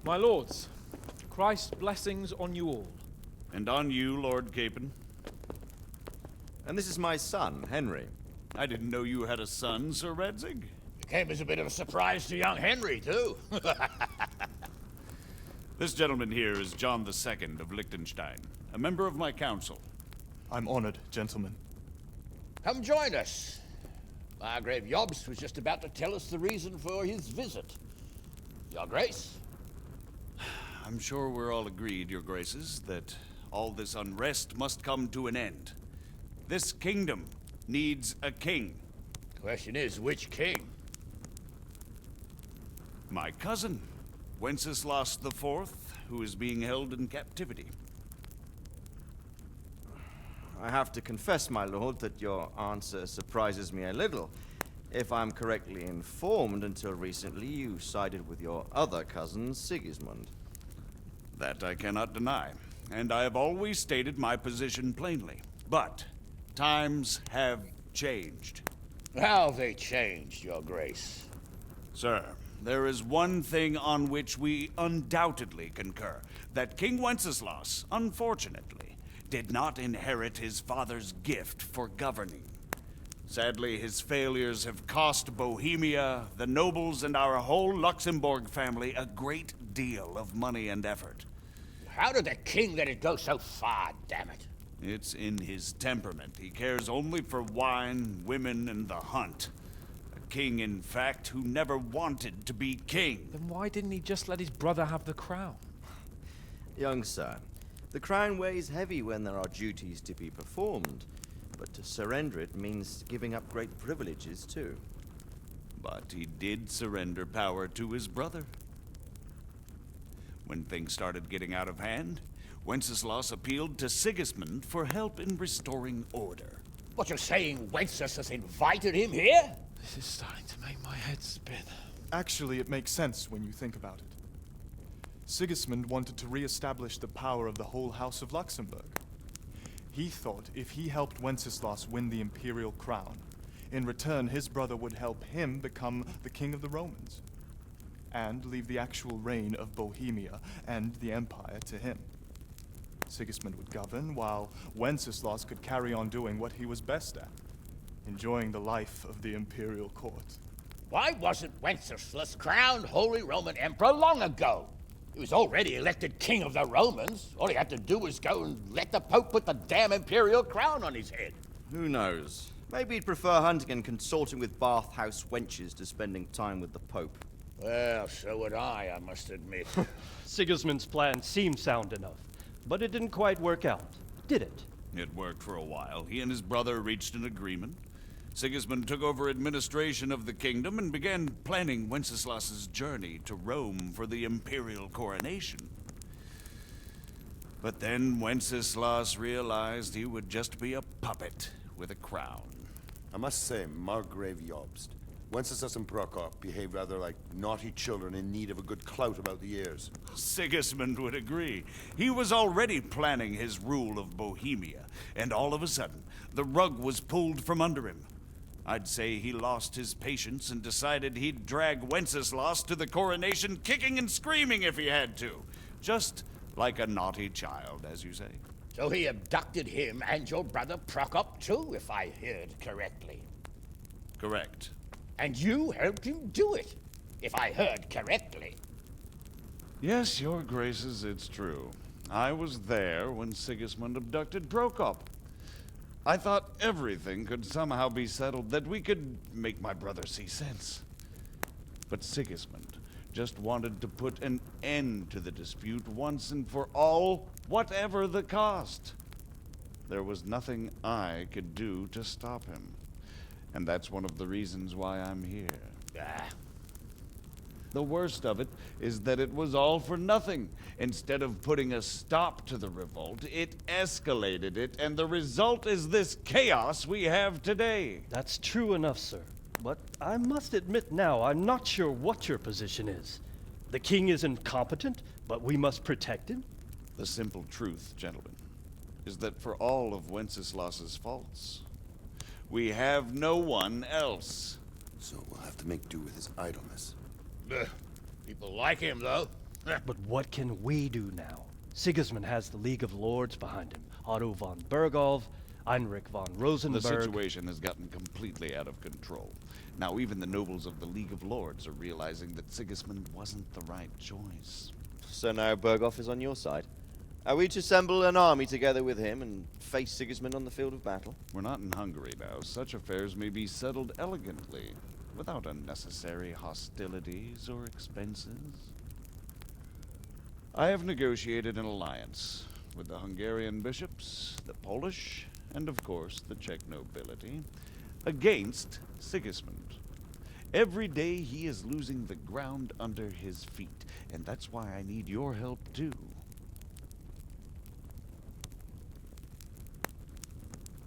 My lords, Christ's blessings on you all. And on you, Lord Capon. And this is my son, Henry. I didn't know you had a son, Sir Radzig. It came as a bit of a surprise to young Henry, too. This gentleman here is John II of Liechtenstein, a member of my council. I'm honored, gentlemen. Come join us. Margrave Jobst was just about to tell us the reason for his visit. Your Grace? I'm sure we're all agreed, Your Graces, that all this unrest must come to an end. This kingdom needs a king. Question is, which king? My cousin, Wenceslas IV, who is being held in captivity. I have to confess, my lord, that your answer surprises me a little. If I'm correctly informed, until recently you sided with your other cousin, Sigismund. That I cannot deny, and I have always stated my position plainly. But times have changed. How have they changed, Your Grace? Sir, there is one thing on which we undoubtedly concur. That King Wenceslas, unfortunately, did not inherit his father's gift for governing. Sadly, his failures have cost Bohemia, the nobles, and our whole Luxembourg family a great deal of money and effort. How did the king let it go so far, damn it? It's in his temperament. He cares only for wine, women, and the hunt. A king, in fact, who never wanted to be king. Then why didn't he just let his brother have the crown? Young sir, the crown weighs heavy when there are duties to be performed, but to surrender it means giving up great privileges too. But he did surrender power to his brother. When things started getting out of hand, Wenceslas appealed to Sigismund for help in restoring order. What, you're saying Wenceslas invited him here? This is starting to make my head spin. Actually, it makes sense when you think about it. Sigismund wanted to re-establish the power of the whole House of Luxembourg. He thought if he helped Wenceslas win the imperial crown, in return his brother would help him become the king of the Romans, and leave the actual reign of Bohemia and the empire to him. Sigismund would govern, while Wenceslas could carry on doing what he was best at, enjoying the life of the imperial court. Why wasn't Wenceslas crowned Holy Roman Emperor long ago? He was already elected king of the Romans. All he had to do was go and let the Pope put the damn imperial crown on his head. Who knows? Maybe he'd prefer hunting and consorting with bathhouse wenches to spending time with the Pope. Well, so would I must admit. Sigismund's plan seemed sound enough, but it didn't quite work out, did it? It worked for a while. He and his brother reached an agreement. Sigismund took over administration of the kingdom and began planning Wenceslas's journey to Rome for the imperial coronation. But then Wenceslas realized he would just be a puppet with a crown. I must say, Margrave Jobst, Wenceslas and Prokop behave rather like naughty children in need of a good clout about the ears. Sigismund would agree. He was already planning his rule of Bohemia, and all of a sudden, the rug was pulled from under him. I'd say he lost his patience and decided he'd drag Wenceslas to the coronation kicking and screaming if he had to. Just like a naughty child, as you say. So he abducted him and your brother Prokop too, if I heard correctly. Correct. And you helped him do it, if I heard correctly. Yes, your graces, it's true. I was there when Sigismund abducted Prokop. I thought everything could somehow be settled, that we could make my brother see sense. But Sigismund just wanted to put an end to the dispute once and for all, whatever the cost. There was nothing I could do to stop him. And that's one of the reasons why I'm here. The worst of it is that it was all for nothing. Instead of putting a stop to the revolt, it escalated it, and the result is this chaos we have today. That's true enough, sir. But I must admit now, I'm not sure what your position is. The king is incompetent, but we must protect him? The simple truth, gentlemen, is that for all of Wenceslas's faults, we have no one else. So we'll have to make do with his idleness. People like him, though. But what can we do now? Sigismund has the League of Lords behind him. Otto von Bergholf, Heinrich von Rosenberg. The situation has gotten completely out of control. Now even the nobles of the League of Lords are realizing that Sigismund wasn't the right choice. So now Bergholf is on your side. Are we to assemble an army together with him and face Sigismund on the field of battle? We're not in Hungary now. Such affairs may be settled elegantly, without unnecessary hostilities or expenses. I have negotiated an alliance with the Hungarian bishops, the Polish, and of course the Czech nobility, against Sigismund. Every day he is losing the ground under his feet, and that's why I need your help too.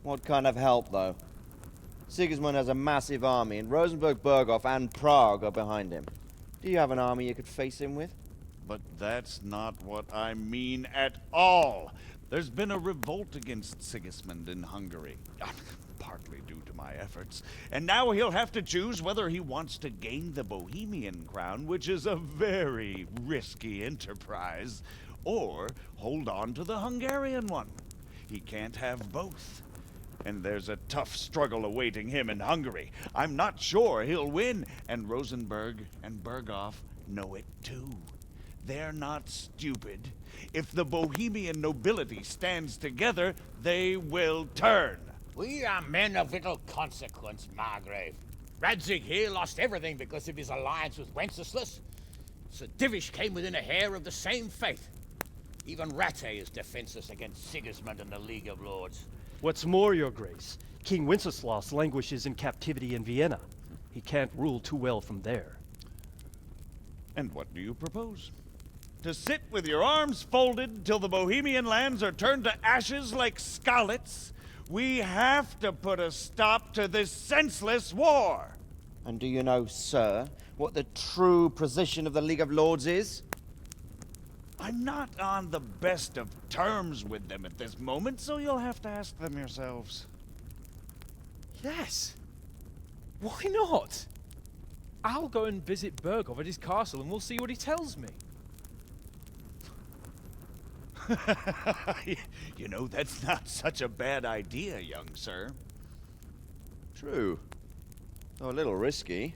What kind of help, though? Sigismund has a massive army, and Rosenberg, Berghof, and Prague are behind him. Do you have an army you could face him with? But that's not what I mean at all. There's been a revolt against Sigismund in Hungary, partly due to my efforts. And now he'll have to choose whether he wants to gain the Bohemian crown, which is a very risky enterprise, or hold on to the Hungarian one. He can't have both. And there's a tough struggle awaiting him in Hungary. I'm not sure he'll win, and Rosenberg and Berghof know it too. They're not stupid. If the Bohemian nobility stands together, they will turn. We are men of little consequence, Margrave. Radzig here lost everything because of his alliance with Wenceslas. Sir Divish came within a hair of the same fate. Even Rattay is defenseless against Sigismund and the League of Lords. What's more, your grace, King Wenceslas languishes in captivity in Vienna. He can't rule too well from there. And what do you propose? To sit with your arms folded till the Bohemian lands are turned to ashes like scarlets? We have to put a stop to this senseless war! And do you know, sir, what the true position of the League of Lords is? I'm not on the best of terms with them at this moment, so you'll have to ask them yourselves. Yes. Why not? I'll go and visit Berghof at his castle and we'll see what he tells me. You know, that's not such a bad idea, young sir. True. Though a little risky.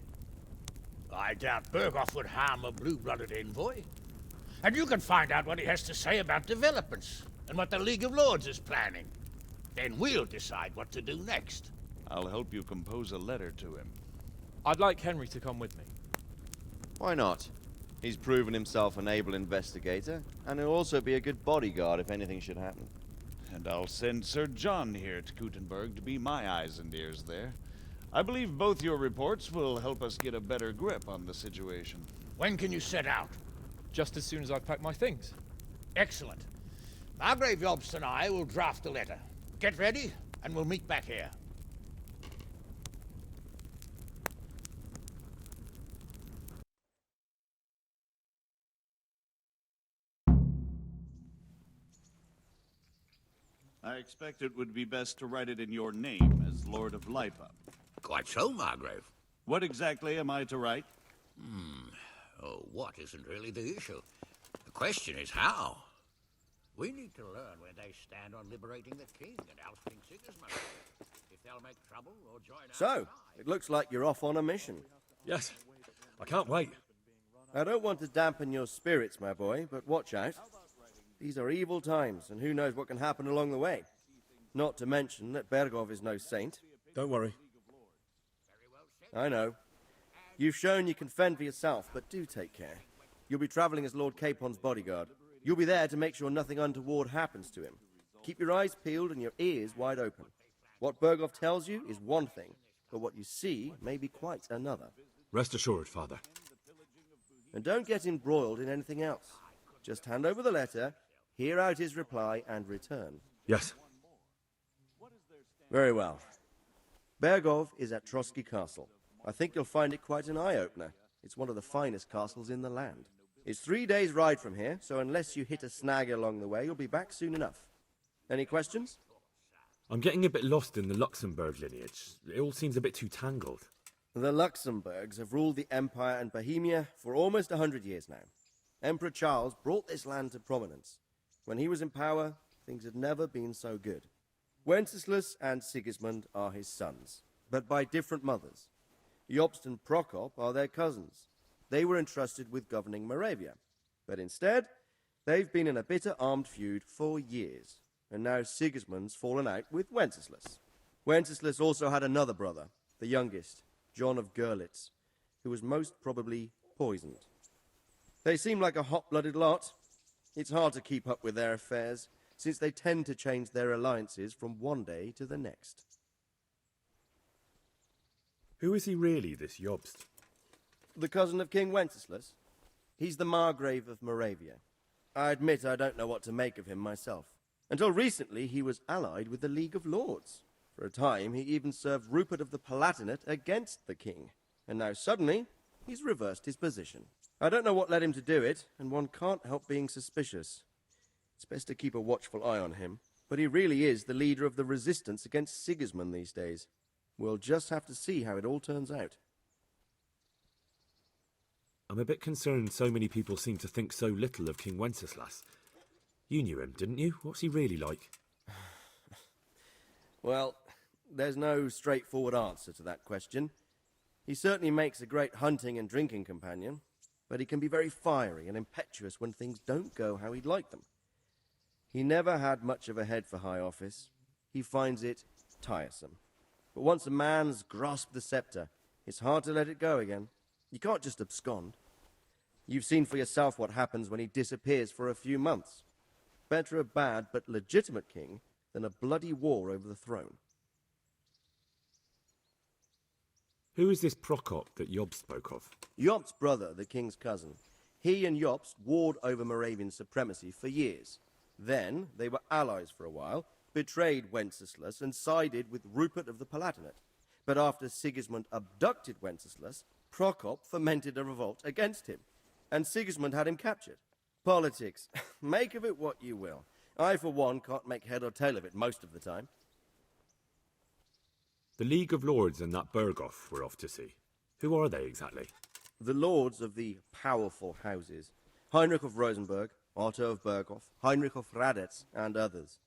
I doubt Berghof would harm a blue-blooded envoy. And you can find out what he has to say about developments and what the League of Lords is planning. Then we'll decide what to do next. I'll help you compose a letter to him. I'd like Henry to come with me. Why not? He's proven himself an able investigator, and he'll also be a good bodyguard if anything should happen. And I'll send Sir John here to Kuttenberg to be my eyes and ears there. I believe both your reports will help us get a better grip on the situation. When can you set out? Just as soon as I've packed my things. Excellent. Margrave Jobst and I will draft a letter. Get ready, and we'll meet back here. I expect it would be best to write it in your name as Lord of Lipa. Quite so, Margrave. What exactly am I to write? Oh, what isn't really the issue. The question is how. We need to learn where they stand on liberating the king and ousting Sigismund. If they'll make trouble or join our So, it looks like you're off on a mission. Yes. I can't wait. I don't want to dampen your spirits, my boy, but watch out. These are evil times, and who knows what can happen along the way. Not to mention that Bergov is no saint. Don't worry. I know. You've shown you can fend for yourself, but do take care. You'll be traveling as Lord Capon's bodyguard. You'll be there to make sure nothing untoward happens to him. Keep your eyes peeled and your ears wide open. What Bergov tells you is one thing, but what you see may be quite another. Rest assured, Father. And don't get embroiled in anything else. Just hand over the letter, hear out his reply, and return. Yes. Very well. Bergov is at Trotsky Castle. I think you'll find it quite an eye-opener. It's one of the finest castles in the land. It's 3 days' ride from here, so unless you hit a snag along the way, you'll be back soon enough. Any questions? I'm getting a bit lost in the Luxembourg lineage. It all seems a bit too tangled. The Luxembourgs have ruled the Empire and Bohemia for almost 100 years now. Emperor Charles brought this land to prominence. When he was in power, things had never been so good. Wenceslas and Sigismund are his sons, but by different mothers. Jobst and Prokop are their cousins. They were entrusted with governing Moravia, but instead, they've been in a bitter armed feud for years, and now Sigismund's fallen out with Wenceslas. Wenceslas also had another brother, the youngest, John of Görlitz, who was most probably poisoned. They seem like a hot-blooded lot. It's hard to keep up with their affairs, since they tend to change their alliances from one day to the next. Who is he really, this Jobst? The cousin of King Wenceslas. He's the Margrave of Moravia. I admit I don't know what to make of him myself. Until recently, he was allied with the League of Lords. For a time, he even served Rupert of the Palatinate against the king. And now suddenly, he's reversed his position. I don't know what led him to do it, and one can't help being suspicious. It's best to keep a watchful eye on him, but he really is the leader of the resistance against Sigismund these days. We'll just have to see how it all turns out. I'm a bit concerned so many people seem to think so little of King Wenceslas. You knew him, didn't you? What's he really like? Well, there's no straightforward answer to that question. He certainly makes a great hunting and drinking companion, but he can be very fiery and impetuous when things don't go how he'd like them. He never had much of a head for high office. He finds it tiresome. But once a man's grasped the scepter, it's hard to let it go again. You can't just abscond. You've seen for yourself what happens when he disappears for a few months. Better a bad but legitimate king than a bloody war over the throne. Who is this Prokop that Job spoke of? Jobst's brother, the king's cousin. He and Jobst warred over Moravian supremacy for years. Then they were allies for a while, betrayed Wenceslas and sided with Rupert of the Palatinate. But after Sigismund abducted Wenceslas, Prokop fomented a revolt against him, and Sigismund had him captured. Politics. Make of it what you will. I, for one, can't make head or tail of it most of the time. The League of Lords and that Berghoff we're off to see. Who are they exactly? The lords of the powerful houses. Heinrich of Rosenberg, Otto of Berghoff, Heinrich of Radetz, and others.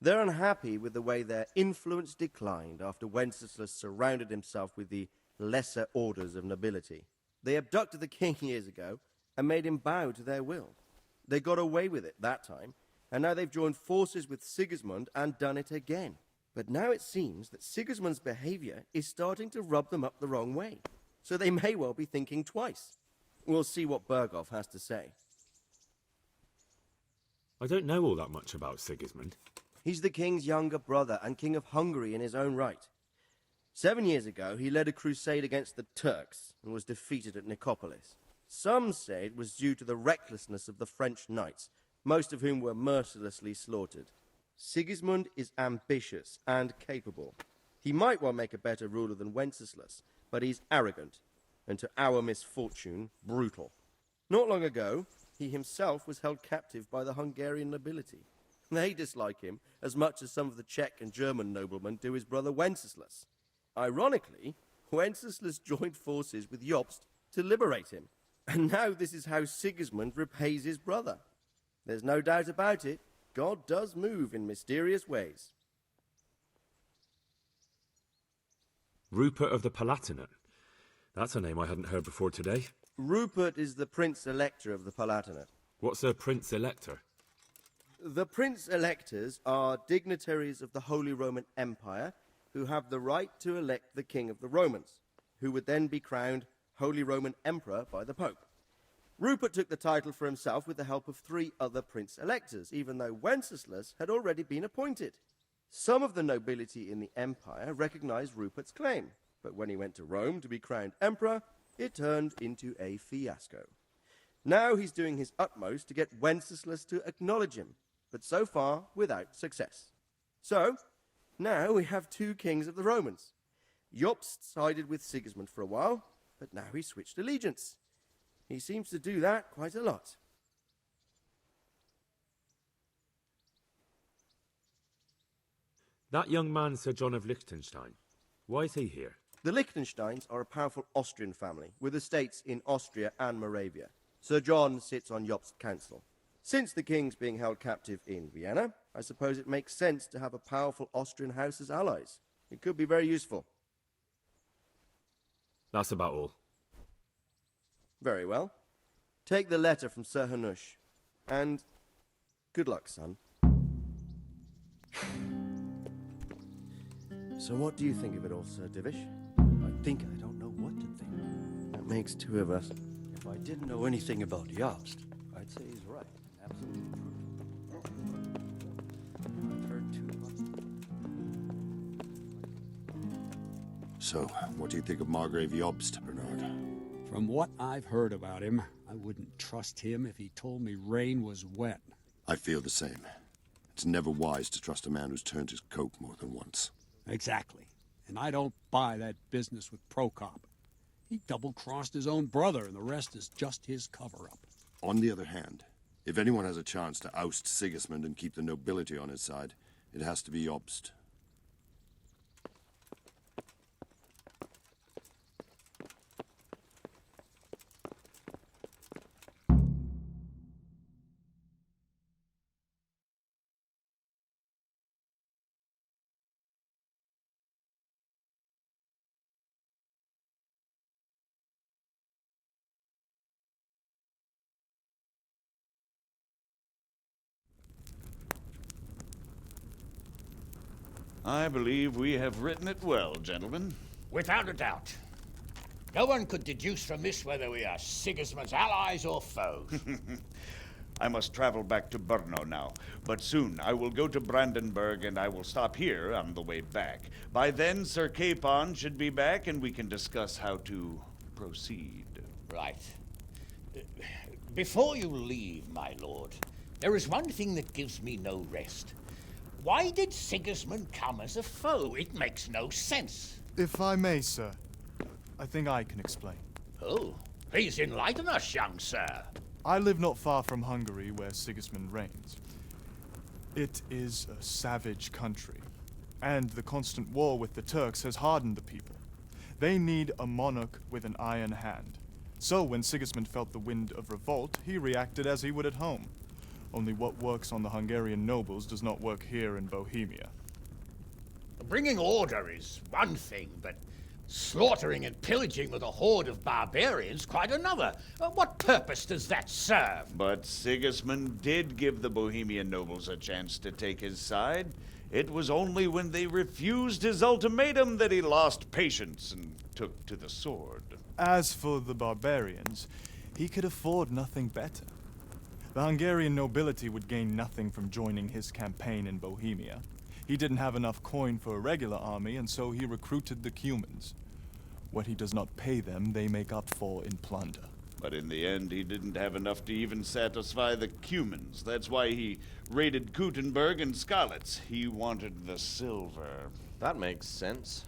They're unhappy with the way their influence declined after Wenceslas surrounded himself with the lesser orders of nobility. They abducted the king years ago and made him bow to their will. They got away with it that time, and now they've joined forces with Sigismund and done it again. But now it seems that Sigismund's behavior is starting to rub them up the wrong way, so they may well be thinking twice. We'll see what Berghoff has to say. I don't know all that much about Sigismund. He's the king's younger brother and king of Hungary in his own right. 7 years ago, he led a crusade against the Turks and was defeated at Nicopolis. Some say it was due to the recklessness of the French knights, most of whom were mercilessly slaughtered. Sigismund is ambitious and capable. He might well make a better ruler than Wenceslas, but he's arrogant, and to our misfortune, brutal. Not long ago, he himself was held captive by the Hungarian nobility. They dislike him as much as some of the Czech and German noblemen do his brother Wenceslas. Ironically, Wenceslas joined forces with Jobst to liberate him. And now this is how Sigismund repays his brother. There's no doubt about it, God does move in mysterious ways. Rupert of the Palatinate. That's a name I hadn't heard before today. Rupert is the Prince Elector of the Palatinate. What's a Prince Elector? The Prince Electors are dignitaries of the Holy Roman Empire who have the right to elect the King of the Romans, who would then be crowned Holy Roman Emperor by the Pope. Rupert took the title for himself with the help of 3 other Prince Electors, even though Wenceslas had already been appointed. Some of the nobility in the empire recognized Rupert's claim, but when he went to Rome to be crowned emperor, it turned into a fiasco. Now he's doing his utmost to get Wenceslas to acknowledge him, but so far without success. So, now we have 2 kings of the Romans. Jobst sided with Sigismund for a while, but now he's switched allegiance. He seems to do that quite a lot. That young man, Sir John of Liechtenstein. Why is he here? The Liechtensteins are a powerful Austrian family with estates in Austria and Moravia. Sir John sits on Jobst's council. Since the king's being held captive in Vienna, I suppose it makes sense to have a powerful Austrian house as allies. It could be very useful. That's about all. Very well. Take the letter from Sir Hanush. And good luck, son. So what do you think of it all, Sir Divish? I think I don't know what to think. That makes 2 of us. If I didn't know anything about Jobst, I'd say he's right. Absolutely true. I've heard too much. So, what do you think of Margrave Jobst, Bernard? From what I've heard about him, I wouldn't trust him if he told me rain was wet. I feel the same. It's never wise to trust a man who's turned his coat more than once. Exactly. And I don't buy that business with Prokop. He double-crossed his own brother, and the rest is just his cover-up. On the other hand, if anyone has a chance to oust Sigismund and keep the nobility on his side, it has to be Jobst. I believe we have written it well, gentlemen. Without a doubt. No one could deduce from this whether we are Sigismund's allies or foes. I must travel back to Brno now, but soon I will go to Brandenburg and I will stop here on the way back. By then, Sir Capon should be back and we can discuss how to proceed. Right. Before you leave, my lord, there is one thing that gives me no rest. Why did Sigismund come as a foe? It makes no sense. If I may, sir, I think I can explain. Oh, please enlighten us, young sir. I live not far from Hungary, where Sigismund reigns. It is a savage country, and the constant war with the Turks has hardened the people. They need a monarch with an iron hand. So when Sigismund felt the wind of revolt, he reacted as he would at home. Only what works on the Hungarian nobles does not work here in Bohemia. Bringing order is one thing, but slaughtering and pillaging with a horde of barbarians quite another. What purpose does that serve? But Sigismund did give the Bohemian nobles a chance to take his side. It was only when they refused his ultimatum that he lost patience and took to the sword. As for the barbarians, he could afford nothing better. The Hungarian nobility would gain nothing from joining his campaign in Bohemia. He didn't have enough coin for a regular army, and so he recruited the Cumans. What he does not pay them, they make up for in plunder. But in the end, he didn't have enough to even satisfy the Cumans. That's why he raided Kuttenberg and Skalitz. He wanted the silver. That makes sense.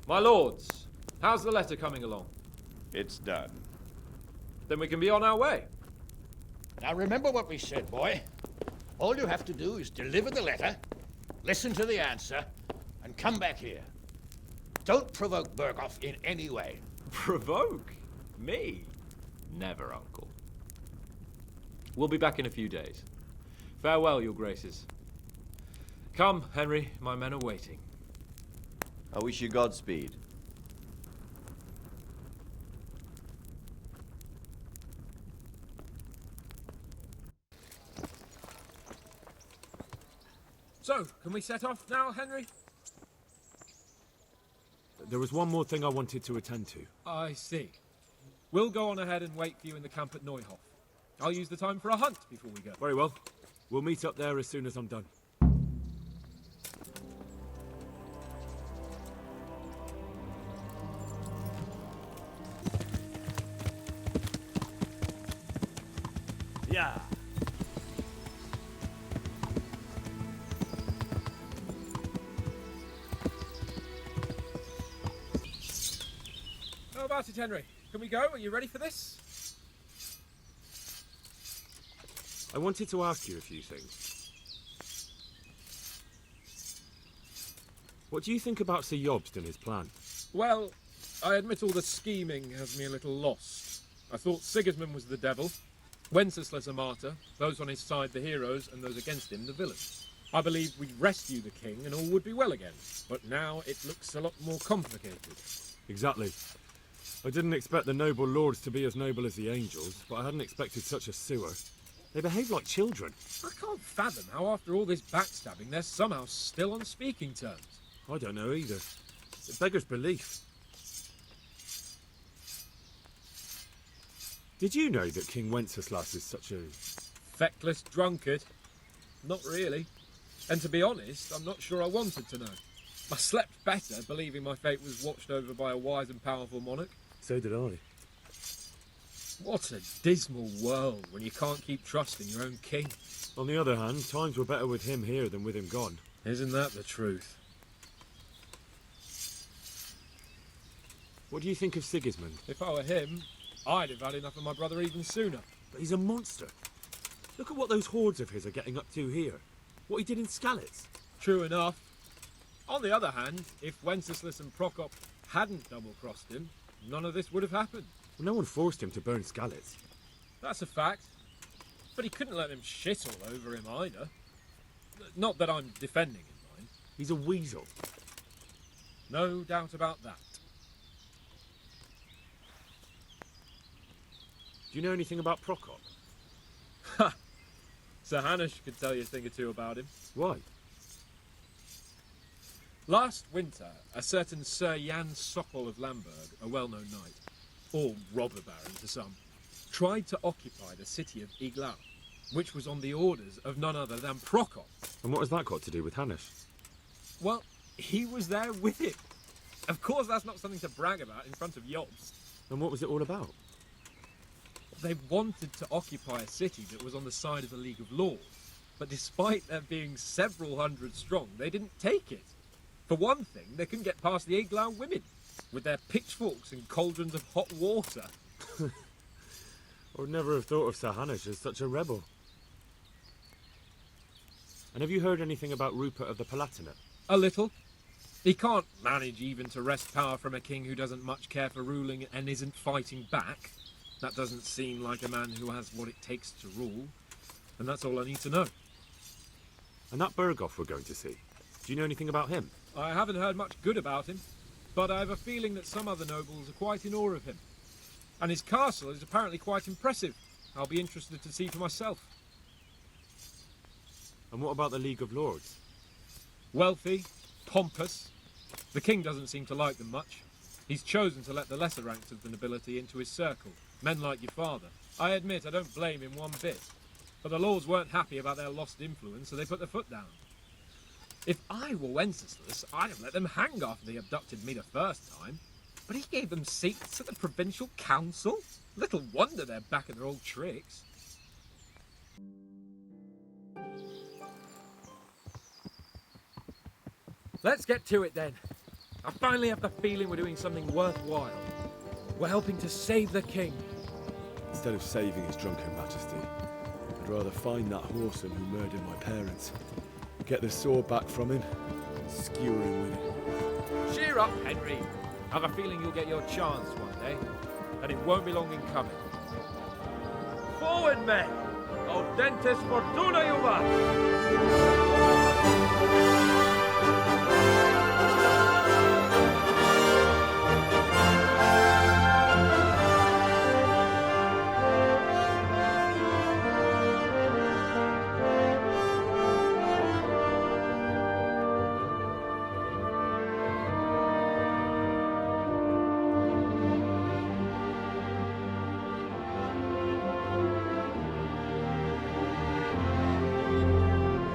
My lords, how's the letter coming along? It's done. Then we can be on our way. Now remember what we said, boy. All you have to do is deliver the letter, listen to the answer, and come back here. Don't provoke Berghoff in any way. Provoke? Me? Never, Uncle. We'll be back in a few days. Farewell, your graces. Come, Henry, my men are waiting. I wish you Godspeed. So, can we set off now, Henry? There was one more thing I wanted to attend to. I see. We'll go on ahead and wait for you in the camp at Neuhof. I'll use the time for a hunt before we go. Very well. We'll meet up there as soon as I'm done. Yeah. How about it, Henry? Can we go? Are you ready for this? I wanted to ask you a few things. What do you think about Sir Jobst and his plan? Well, I admit all the scheming has me a little lost. I thought Sigismund was the devil, Wenceslas a martyr, those on his side the heroes, and those against him the villains. I believed we'd rescue the king and all would be well again, but now it looks a lot more complicated. Exactly. I didn't expect the noble lords to be as noble as the angels, but I hadn't expected such a sewer. They behave like children. I can't fathom how after all this backstabbing they're somehow still on speaking terms. I don't know either. It beggars belief. Did you know that King Wenceslas is such a feckless drunkard? Not really. And to be honest, I'm not sure I wanted to know. I slept better believing my fate was watched over by a wise and powerful monarch. So did I. What a dismal world when you can't keep trusting your own king. On the other hand, times were better with him here than with him gone. Isn't that the truth? What do you think of Sigismund? If I were him, I'd have had enough of my brother even sooner. But he's a monster. Look at what those hordes of his are getting up to here. What he did in Skalitz. True enough. On the other hand, if Wenceslas and Prokop hadn't double-crossed him, none of this would have happened. Well, no one forced him to burn Skalitz. That's a fact. But he couldn't let them shit all over him either. Not that I'm defending him, mind. He's a weasel. No doubt about that. Do you know anything about Prokop? Ha! Sir Hanush could tell you a thing or two about him. Why? Last winter, a certain Sir Jan Sokol of Lamberg, a well-known knight, or robber baron to some, tried to occupy the city of Iglau, which was on the orders of none other than Prokop. And what has that got to do with Hanush? Well, he was there with it. Of course, that's not something to brag about in front of Jobst. And what was it all about? They wanted to occupy a city that was on the side of the League of Lords, but despite there being several hundred strong, they didn't take it. For one thing, they couldn't get past the Iglau women, with their pitchforks and cauldrons of hot water. I would never have thought of Sir Hanush as such a rebel. And have you heard anything about Rupert of the Palatinate? A little. He can't manage even to wrest power from a king who doesn't much care for ruling and isn't fighting back. That doesn't seem like a man who has what it takes to rule. And that's all I need to know. And that Berghoff we're going to see, do you know anything about him? I haven't heard much good about him, but I have a feeling that some other nobles are quite in awe of him. And his castle is apparently quite impressive. I'll be interested to see for myself. And what about the League of Lords? Wealthy, pompous. The king doesn't seem to like them much. He's chosen to let the lesser ranks of the nobility into his circle, men like your father. I admit I don't blame him one bit, but the lords weren't happy about their lost influence, so they put their foot down. If I were Wenceslas, I'd have let them hang after they abducted me the first time, but he gave them seats at the provincial council. Little wonder they're back in their old tricks. Let's get to it then. I finally have the feeling we're doing something worthwhile. We're helping to save the king. Instead of saving his drunken majesty, I'd rather find that horseman who murdered my parents, get the sword back from him, and skewer him with it. Cheer up, Henry. I've a feeling you'll get your chance one day, and it won't be long in coming. Forward, men! Audentes fortuna juvat!